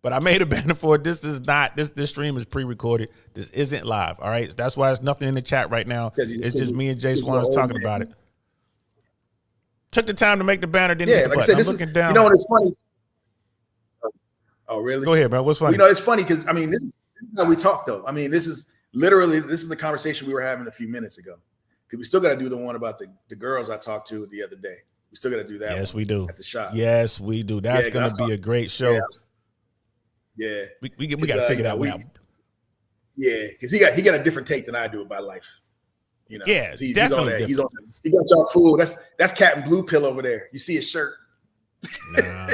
But I made a banner for it. This is not, this stream is pre-recorded. This isn't live. All right. That's why there's nothing in the chat right now. It's just me and Jay Swans talking about it. Took the time to make the banner. Didn't hit the button. I'm looking down. It's funny. Oh, really? Go ahead, man. What's funny? It's funny because, this is how we talk, though. This is the conversation we were having a few minutes ago. Because we still got to do the one about the girls I talked to the other day. We still got to do that. Yes, we do. At the shop. Yes, we do. That's going to be a great show. Yeah. We got to figure that out. Yeah, because he got a different take than I do about life. Yeah, he's definitely. He got y'all fooled. That's Captain Blue Pill over there. You see his shirt. Nah.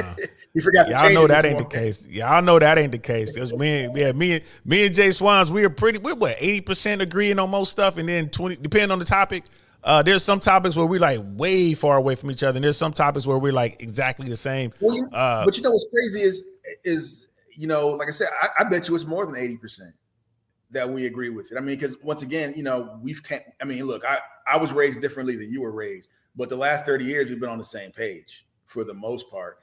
He forgot to change. Y'all know that ain't the case. Y'all know that ain't the case. Because me and Jay Swans, we're what 80% agreeing on most stuff, and then 20 depending on the topic. There's some topics where we're like way far away from each other, and there's some topics where we're like exactly the same. Well, but what's crazy is like I said, I bet you it's more than 80% that we agree with it. Because once again, look, I was raised differently than you were raised, but the last 30 years we've been on the same page for the most part.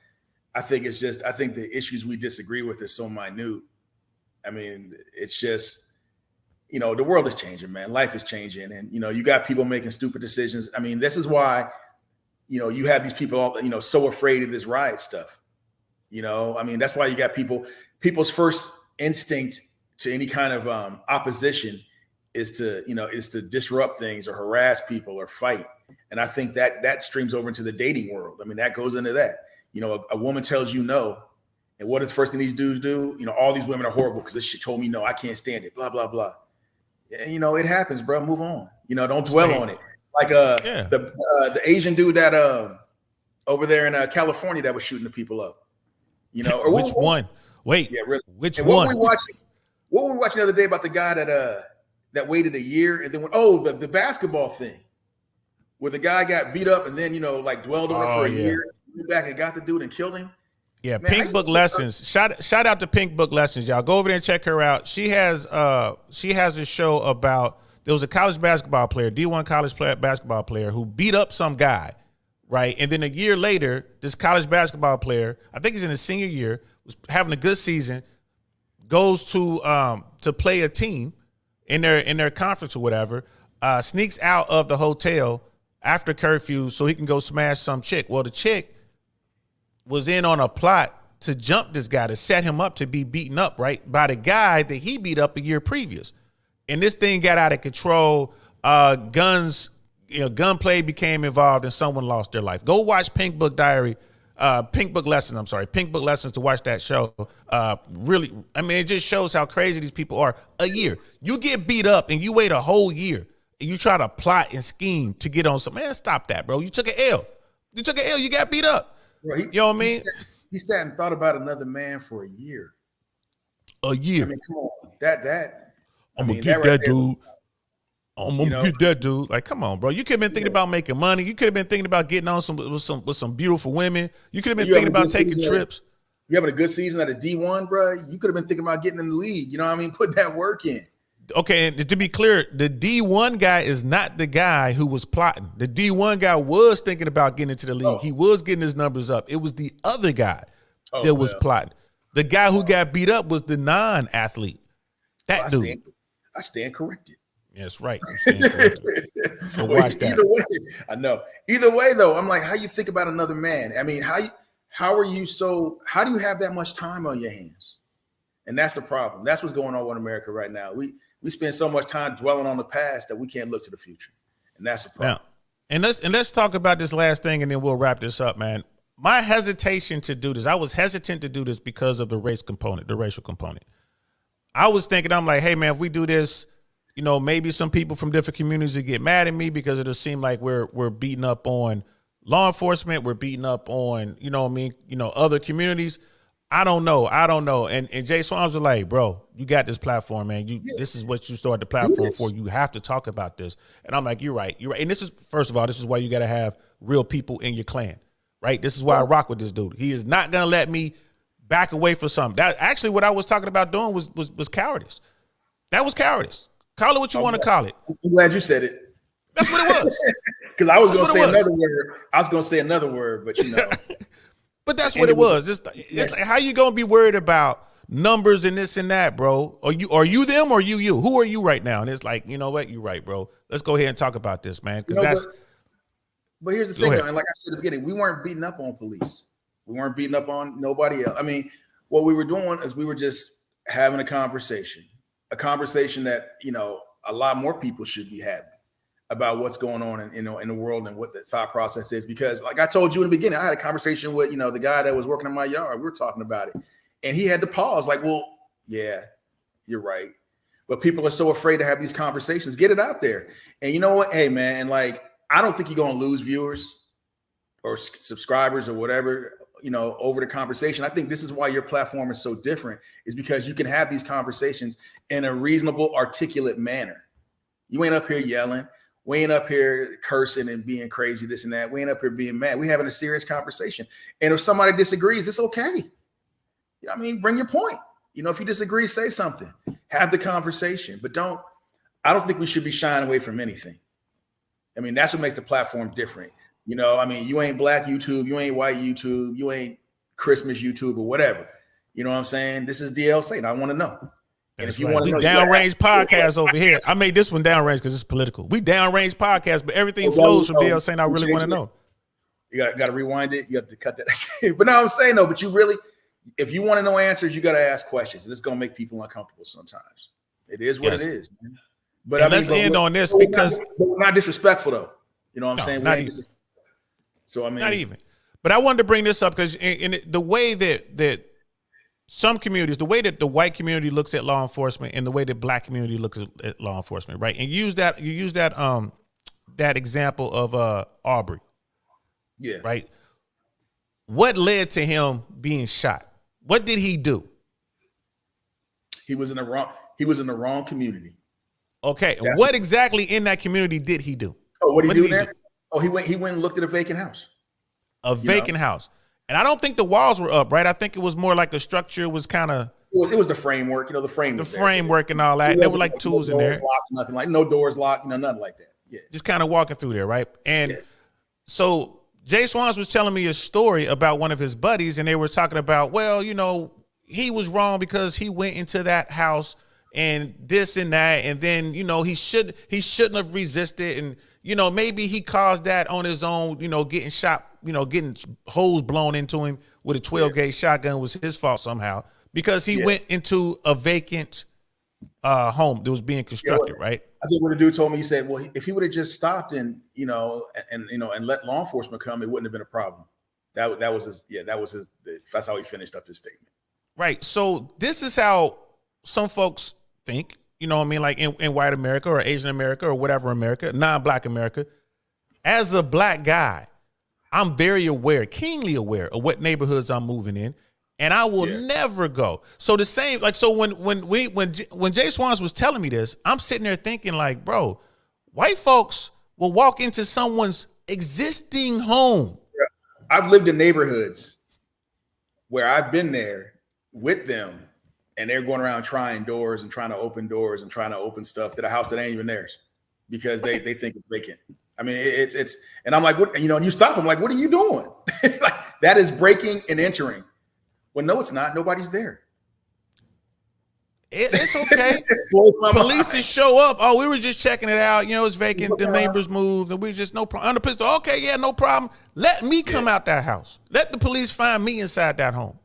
I think the issues we disagree with are so minute. It's just, the world is changing, man. Life is changing. And, you got people making stupid decisions. This is why, you have these people, all, so afraid of this riot stuff. That's why you got people's first instinct to any kind of opposition is to disrupt things or harass people or fight. And I think that streams over into the dating world. That goes into that. A woman tells you no, and what is the first thing these dudes do? All these women are horrible because this shit told me no, I can't stand it, blah, blah, blah. And, it happens, bro. Move on. Don't dwell on it. Like the Asian dude that over there in California that was shooting the people up. Or which one? Wait, yeah, really. Which one? What were we watching the other day about the guy that waited a year and then went, the basketball thing where the guy got beat up and then dwelled on it for a year. Went back and got the dude and killed him. Yeah, man, Pink Book Lessons. Shout out to Pink Book Lessons, y'all. Go over there and check her out. She has a show about, there was a college basketball player, D1 college basketball player who beat up some guy, right? And then a year later, this college basketball player, I think he's in his senior year, was having a good season, goes to play a team in their conference or whatever, sneaks out of the hotel after curfew so he can go smash some chick. Well, the chick was in on a plot to jump this guy, to set him up to be beaten up, right, by the guy that he beat up a year previous. And this thing got out of control. Gunplay became involved and someone lost their life. Go watch Pink Book Lessons to watch that show. Really, it just shows how crazy these people are. A year. You get beat up and you wait a whole year and you try to plot and scheme to get on some, man, stop that, bro. You took an L. You got beat up. Bro, you know what I mean? He sat and thought about another man for a year. A year. Come on. That I'm gonna get that dude. I'm gonna get that dude. Like, come on, bro. You could have been thinking about making money. You could have been thinking about getting on with some beautiful women. You could have been thinking about taking trips. You having a good season at a D1, bro. You could have been thinking about getting in the league. Putting that work in. Okay, and to be clear, the D1 guy is not the guy who was plotting. The D1 guy was thinking about getting into the league. Oh. He was getting his numbers up. It was the other guy that was plotting. The guy who got beat up was the non-athlete. That dude. I stand corrected. Yes, right. So watch that. Either way, I know. Either way, though, I'm like, how you think about another man? How do you have that much time on your hands? And that's the problem. That's what's going on in America right now. We spend so much time dwelling on the past that we can't look to the future. And that's the problem. Now, and let's talk about this last thing and then we'll wrap this up, man. My hesitation to do this, I was hesitant to do this because of the racial component. I was thinking, I'm like, hey, man, if we do this, maybe some people from different communities will get mad at me because it'll seem like we're beating up on law enforcement were beating up on, you know what I mean, other communities. I don't know. And Jay Swans was like, bro, you got this platform, man. This is what you started the platform for. You have to talk about this. And I'm like, you're right. And this is, first of all, this is why you got to have real people in your clan, right? This is why I rock with this dude. He is not going to let me back away from something. That actually what I was talking about doing was cowardice. That was cowardice. Call it what you want to call it. I'm glad you said it. That's what it was. Because I was going to say another word. I was going to say another word, but But that's what it was. It's like, how you gonna be worried about numbers and this and that, bro? Are you them or you? Who are you right now? And it's like, you know what? You're right, bro. Let's go ahead and talk about this, man. Because But here's the thing, though, and like I said at the beginning, we weren't beating up on police. We weren't beating up on nobody else. I mean, what we were doing is we were just having a conversation that a lot more people should be having about what's going on in the world and what the thought process is. Because like I told you in the beginning, I had a conversation with, the guy that was working in my yard. We were talking about it and he had to pause like, well, yeah, you're right. But people are so afraid to have these conversations. Get it out there. And you know what? Hey, man, like, I don't think you're going to lose viewers or subscribers or whatever, over the conversation. I think this is why your platform is so different, is because you can have these conversations in a reasonable, articulate manner. You ain't up here yelling. We ain't up here cursing and being crazy, this and that. We ain't up here being mad. We're having a serious conversation. And if somebody disagrees, it's okay. You know what I mean? Bring your point. If you disagree, say something. Have the conversation. But I don't think we should be shying away from anything. I mean, that's what makes the platform different. You ain't Black YouTube, you ain't white YouTube, you ain't Christmas YouTube or whatever. You know what I'm saying? This is DL Satan. I want to know. And if you want to know, downrange podcast over here. I made this one downrange because it's political. We downrange podcast, but everything flows from DL saying I really want to know. You got to rewind it. You have to cut that. But now I'm saying no. But if you want to know answers, you got to ask questions, and it's going to make people uncomfortable sometimes. It is what it is, man. But let's end on this because we're not disrespectful though. You know what I'm saying? Not even. So I mean, not even. But I wanted to bring this up because in the way that some communities, the way that the white community looks at law enforcement and the way that Black community looks at law enforcement, right? And you use that example of Aubrey. Yeah. Right. What led to him being shot? What did he do? He was in the wrong community. Okay. And what exactly in that community did he do? Oh, what did he do there? Oh, he went and looked at a vacant house. A vacant house. And I don't think the walls were up, right? I think it was more like the structure was kind of. It was the framework, the frame. The framework and all that. There were like tools in there. Locked, nothing like no doors locked, nothing like that. Yeah. Just kind of walking through there, right? And so Jay Swans was telling me a story about one of his buddies, and they were talking about, well, he was wrong because he went into that house and this and that, and then he shouldn't have resisted, and maybe he caused that on his own. Getting shot. Getting holes blown into him with a 12-gauge shotgun was his fault somehow because he went into a vacant home that was being constructed, right? I think what the dude told me, he said, well, if he would have just stopped and let law enforcement come, it wouldn't have been a problem. That was his. That's how he finished up his statement. Right. So this is how some folks think, like in white America or Asian America or whatever America, non-Black America. As a Black guy, I'm very aware, keenly aware of what neighborhoods I'm moving in, and I will never go. So the same, like, so when Jay Swans was telling me this, I'm sitting there thinking like, bro, white folks will walk into someone's existing home. I've lived in neighborhoods where I've been there with them, and they're going around trying doors and trying to open stuff to the house that ain't even theirs because they think it's vacant. I mean, it's, and I'm like, what, and you stop them like, what are you doing? Like, that is breaking and entering. Well, no, it's not. Nobody's there. It's okay. Police just show up. Oh, we were just checking it out. It's vacant. The neighbors moved, and we just no problem. Under pistol. Okay, yeah, no problem. Let me come out that house. Let the police find me inside that home.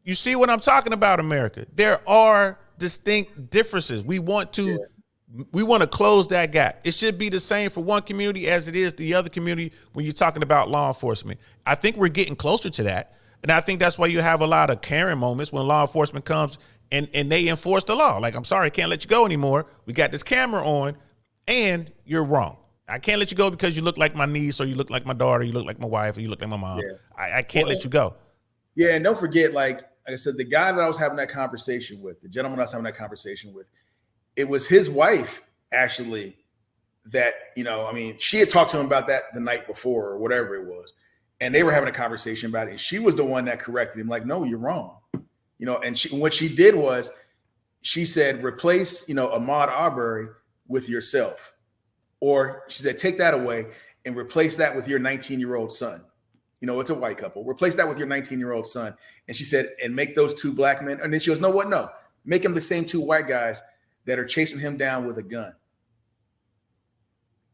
You see what I'm talking about, America? There are distinct differences. We want to close that gap. It should be the same for one community as it is the other community when you're talking about law enforcement. I think we're getting closer to that. And I think that's why you have a lot of Karen moments when law enforcement comes and they enforce the law. Like, I'm sorry, I can't let you go anymore. We got this camera on and you're wrong. I can't let you go because you look like my niece, or you look like my daughter, you look like my wife, or you look like my mom. Yeah. I can't let you go. Yeah, and don't forget, like I said, the guy that I was having that conversation with, the gentleman I was having that conversation with, it was his wife actually that, she had talked to him about that the night before or whatever it was. And they were having a conversation about it. And she was the one that corrected him, like, no, you're wrong. And what she did was she said, replace, Ahmaud Arbery with yourself. Or she said, take that away and replace that with your 19-year-old son. It's a white couple. Replace that with your 19-year-old son. And she said, and make those two black men. And then she goes, no, what? No, make them the same two white guys that are chasing him down with a gun.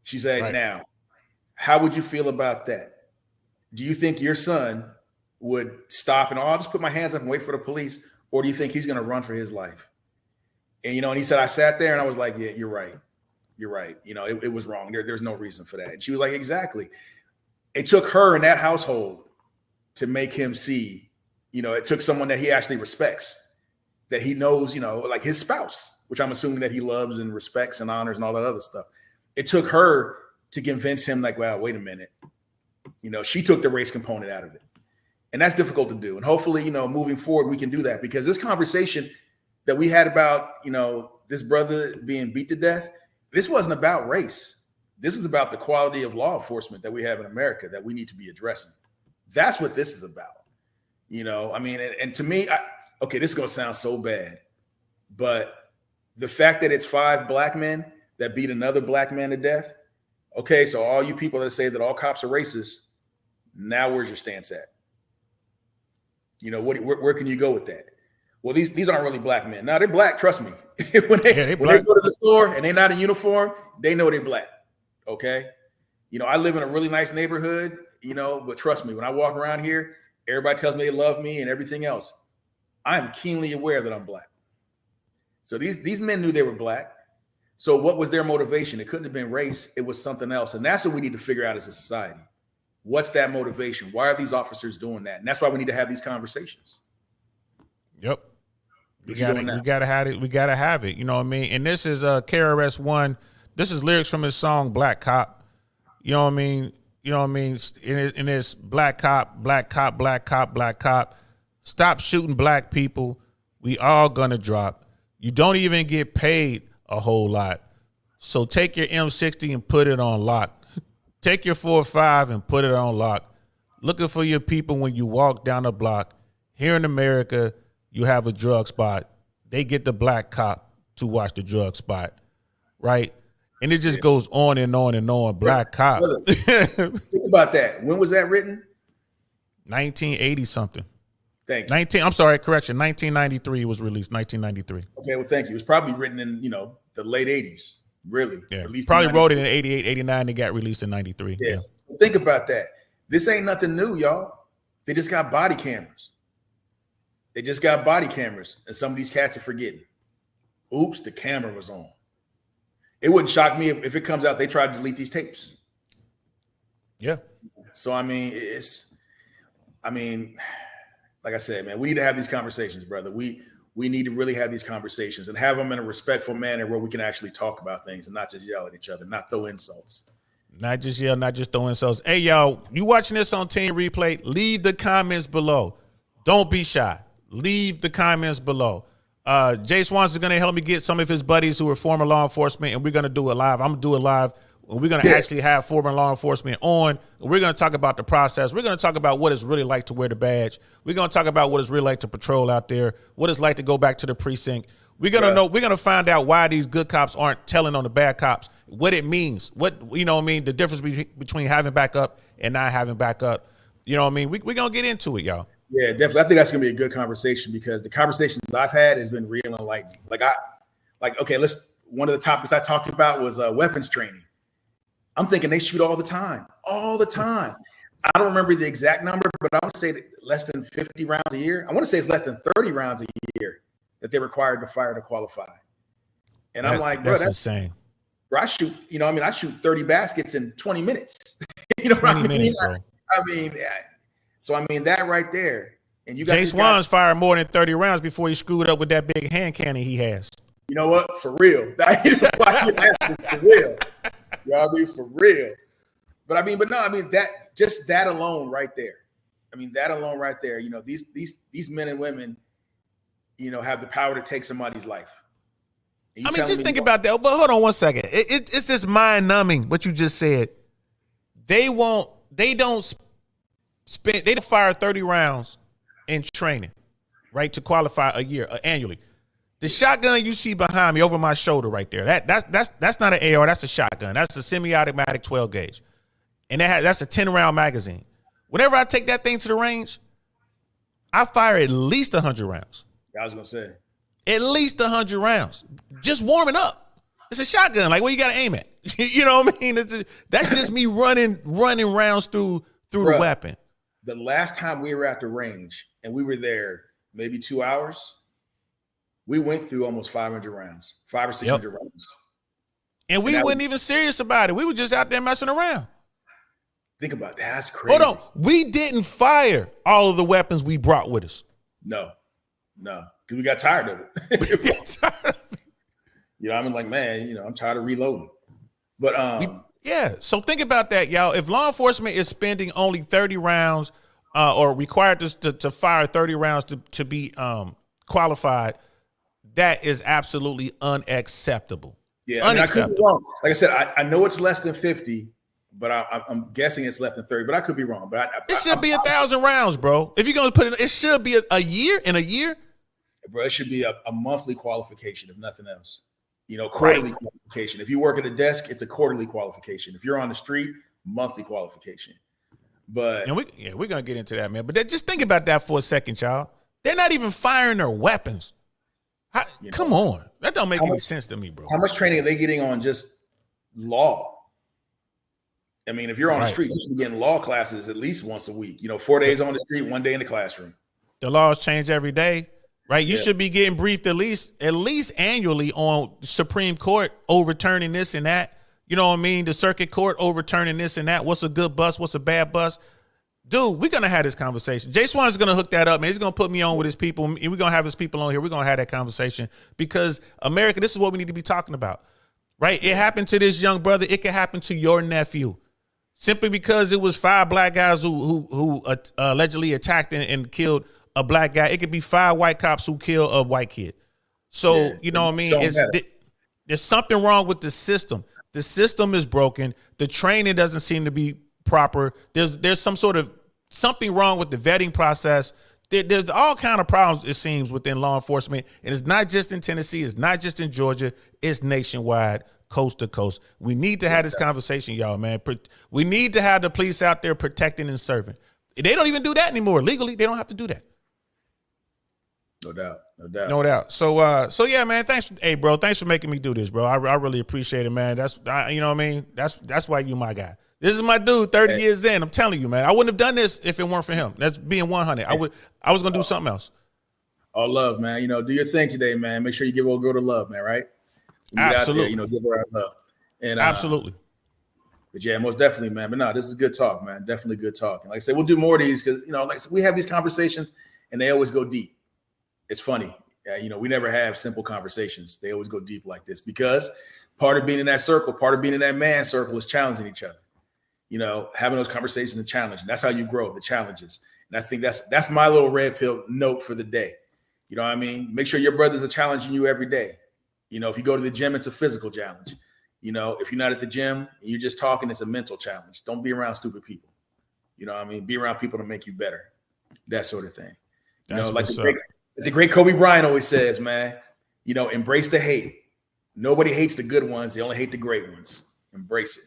She said, right. Now, how would you feel about that? Do you think your son would stop and, I'll just put my hands up and wait for the police? Or do you think he's going to run for his life? And, and he said, I sat there and I was like, yeah, you're right. You're right. It was wrong. There's no reason for that. And she was like, exactly. It took her in that household to make him see, it took someone that he actually respects, that he knows, like his spouse, which I'm assuming that he loves and respects and honors and all that other stuff. It took her to convince him, like, well, wait a minute. She took the race component out of it. And that's difficult to do. And hopefully, moving forward, we can do that, because this conversation that we had about, this brother being beat to death, this wasn't about race. This is about the quality of law enforcement that we have in America that we need to be addressing. That's what this is about. And to me, this is going to sound so bad, but the fact that it's 5 black men that beat another black man to death. Okay, so all you people that say that all cops are racist, now where's your stance at? Where can you go with that? Well, these aren't really black men. No, they're black. Trust me. when they go to the store and they're not in uniform, they know they're black. Okay. I live in a really nice neighborhood, but trust me, when I walk around here, everybody tells me they love me and everything else. I am keenly aware that I'm black. So these men knew they were black. So what was their motivation? It couldn't have been race. It was something else. And that's what we need to figure out as a society. What's that motivation? Why are these officers doing that? And that's why we need to have these conversations. Yep. We gotta have it. We gotta have it. You know what I mean? And this is KRS-One. This is lyrics from his song Black Cop. You know what I mean? In this black cop, black cop, black cop, black cop. Stop shooting black people. We all gonna drop. You don't even get paid a whole lot. So take your M60 and put it on lock. Take your 4.5 and put it on lock. Looking for your people when you walk down the block. Here in America, you have a drug spot. They get the black cop to watch the drug spot, right? And it just goes on and on and on. Black cop. Think about that. When was that written? 1980 something. Thank you. 1993 it was released. 1993. Okay, well, thank you. It was probably written in the late 80s. Really? Yeah. At least probably wrote it in 88, 89. They got released in 93. Yeah. Think about that. This ain't nothing new, y'all. They just got body cameras. And some of these cats are forgetting. Oops, the camera was on. It wouldn't shock me if it comes out they tried to delete these tapes. Yeah. So, like I said, man, we need to have these conversations, brother. We need to really have these conversations and have them in a respectful manner where we can actually talk about things and not just yell at each other, not throw insults. Not just yell, not just throw insults. Hey, y'all, you watching this on Team Replay, leave the comments below. Don't be shy. Leave the comments below. Jay Swans is going to help me get some of his buddies who are former law enforcement, and we're going to do it live. I'm going to do it live. We're going to actually have former law enforcement on. We're going to talk about the process. We're going to talk about what it's really like to wear the badge. We're going to talk about what it's really like to patrol out there, what it's like to go back to the precinct. We're going to know. We're going to find out why these good cops aren't telling on the bad cops, what it means, the difference between having backup and not having backup. You know what I mean? We're going to get into it, y'all. Yeah, definitely. I think that's going to be a good conversation because the conversations I've had has been real enlightening. One of the topics I talked about was weapons training. I'm thinking they shoot all the time. I don't remember the exact number, but I would say less than 50 rounds a year. I want to say it's less than 30 rounds a year that they're required to fire to qualify. And I'm like, bro, that's insane. Bro, I shoot 30 baskets in 20 minutes. You know what I mean? Minutes, bro. That right there. And you got Jay Swans fired more than 30 rounds before he screwed up with that big hand cannon he has. You know what? For real. For real. You know what I mean? For real. But that alone right there. I mean, that alone right there, you know, these men and women, you know, have the power to take somebody's life. I mean, just think about that. But hold on one second. It's just mind numbing what you just said. They don't fire 30 rounds in training, right, to qualify a year annually. The shotgun you see behind me over my shoulder right there, that's not an AR, that's a shotgun. That's a semi-automatic 12 gauge. And that's a 10-round magazine. Whenever I take that thing to the range, I fire at least 100 rounds. I was going to say. At least 100 rounds. Just warming up. It's a shotgun. Like, where you got to aim at? You know what I mean? That's just me running rounds through the weapon. The last time we were at the range, and we were there maybe 2 hours, we went through almost 500 rounds, 500 or 600 rounds. And we weren't even serious about it. We were just out there messing around. Think about that. That's crazy. Hold on. We didn't fire all of the weapons we brought with us. No. Because we got tired of it. You know, I'm like, man, you know, I'm tired of reloading. But so think about that, y'all. If law enforcement is spending only 30 rounds or required to fire 30 rounds to be qualified, that is absolutely unacceptable. Yeah, unacceptable. I could be wrong. Like I said, I know it's less than 50. But I'm guessing it's less than 30, but I could be wrong. But it should be 1,000 rounds, bro. If you're going to put it should be a year. Bro, it should be a monthly qualification, if nothing else. You know, quarterly qualification. If you work at a desk, it's a quarterly qualification. If you're on the street, monthly qualification. But and we're going to get into that, man. But just think about that for a second, y'all. They're not even firing their weapons. Come on. That don't make any sense to me, bro. How much training are they getting on just law? I mean, if you're on the street, you should be getting law classes at least once a week. You know, 4 days on the street, 1 day in the classroom. The laws change every day, right? You should be getting briefed at least annually on Supreme Court overturning this and that. You know what I mean? The circuit court overturning this and that. What's a good bus? What's a bad bus? Dude, we're going to have this conversation. Jay Swan's going to hook that up, man. He's going to put me on with his people, and we're going to have his people on here. We're going to have that conversation because America, this is what we need to be talking about, right? It happened to this young brother. It could happen to your nephew. Simply because it was 5 black guys who allegedly attacked and killed a black guy. It could be 5 white cops who kill a white kid. So, you know what I mean? There's something wrong with the system. The system is broken. The training doesn't seem to be proper. There's something wrong with the vetting process. There's all kind of problems, it seems, within law enforcement. And it's not just in Tennessee. It's not just in Georgia. It's nationwide. Coast to coast. We need to have this conversation, y'all, man. We need to have the police out there protecting and serving. They don't even do that anymore. Legally, they don't have to do that. No doubt. So yeah, man, hey, bro, thanks for making me do this, bro. I really appreciate it, man. You know what I mean? That's why you my guy. This is my dude 30 years in. I'm telling you, man. I wouldn't have done this if it weren't for him. That's being 100. I was going to do something else. All love, man. You know, do your thing today, man. Make sure you give old girl the love, man, right? Absolutely. There, you know, give her our love. And absolutely. But yeah, most definitely, man. But no, this is good talk, man. Definitely good talk. And like I said, we'll do more of these because, you know, like I said, we have these conversations and they always go deep. It's funny. You know, we never have simple conversations. They always go deep like this because part of being in that circle, part of being in that man circle is challenging each other. You know, having those conversations and challenging. That's how you grow, the challenges. And I think that's my little red pill note for the day. You know what I mean? Make sure your brothers are challenging you every day. You know, if you go to the gym, it's a physical challenge. You know, if you're not at the gym and you're just talking, it's a mental challenge. Don't be around stupid people. You know what I mean? Be around people to make you better. That sort of thing. You know, like the great Kobe Bryant always says, man, you know, embrace the hate. Nobody hates the good ones. They only hate the great ones. Embrace it.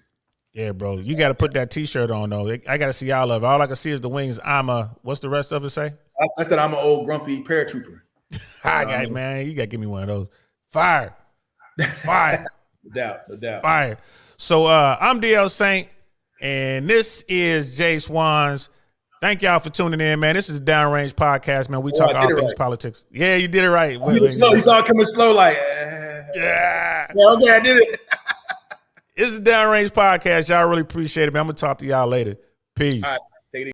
Yeah, bro. You got to put that T-shirt on, though. I got to see all of it. All I can see is the wings. What's the rest of it say? I said I'm an old grumpy paratrooper. Man, you got to give me one of those. Fire. No doubt. Fire. So I'm DL Saint, and this is Jay Swans. Thank y'all for tuning in, man. This is a Downrange Podcast, man. We talk all things politics. Yeah, you did it right. You saw it coming slow, like yeah. Okay, I did it. This is a Downrange Podcast. Y'all really appreciate it, man. I'm gonna talk to y'all later. Peace.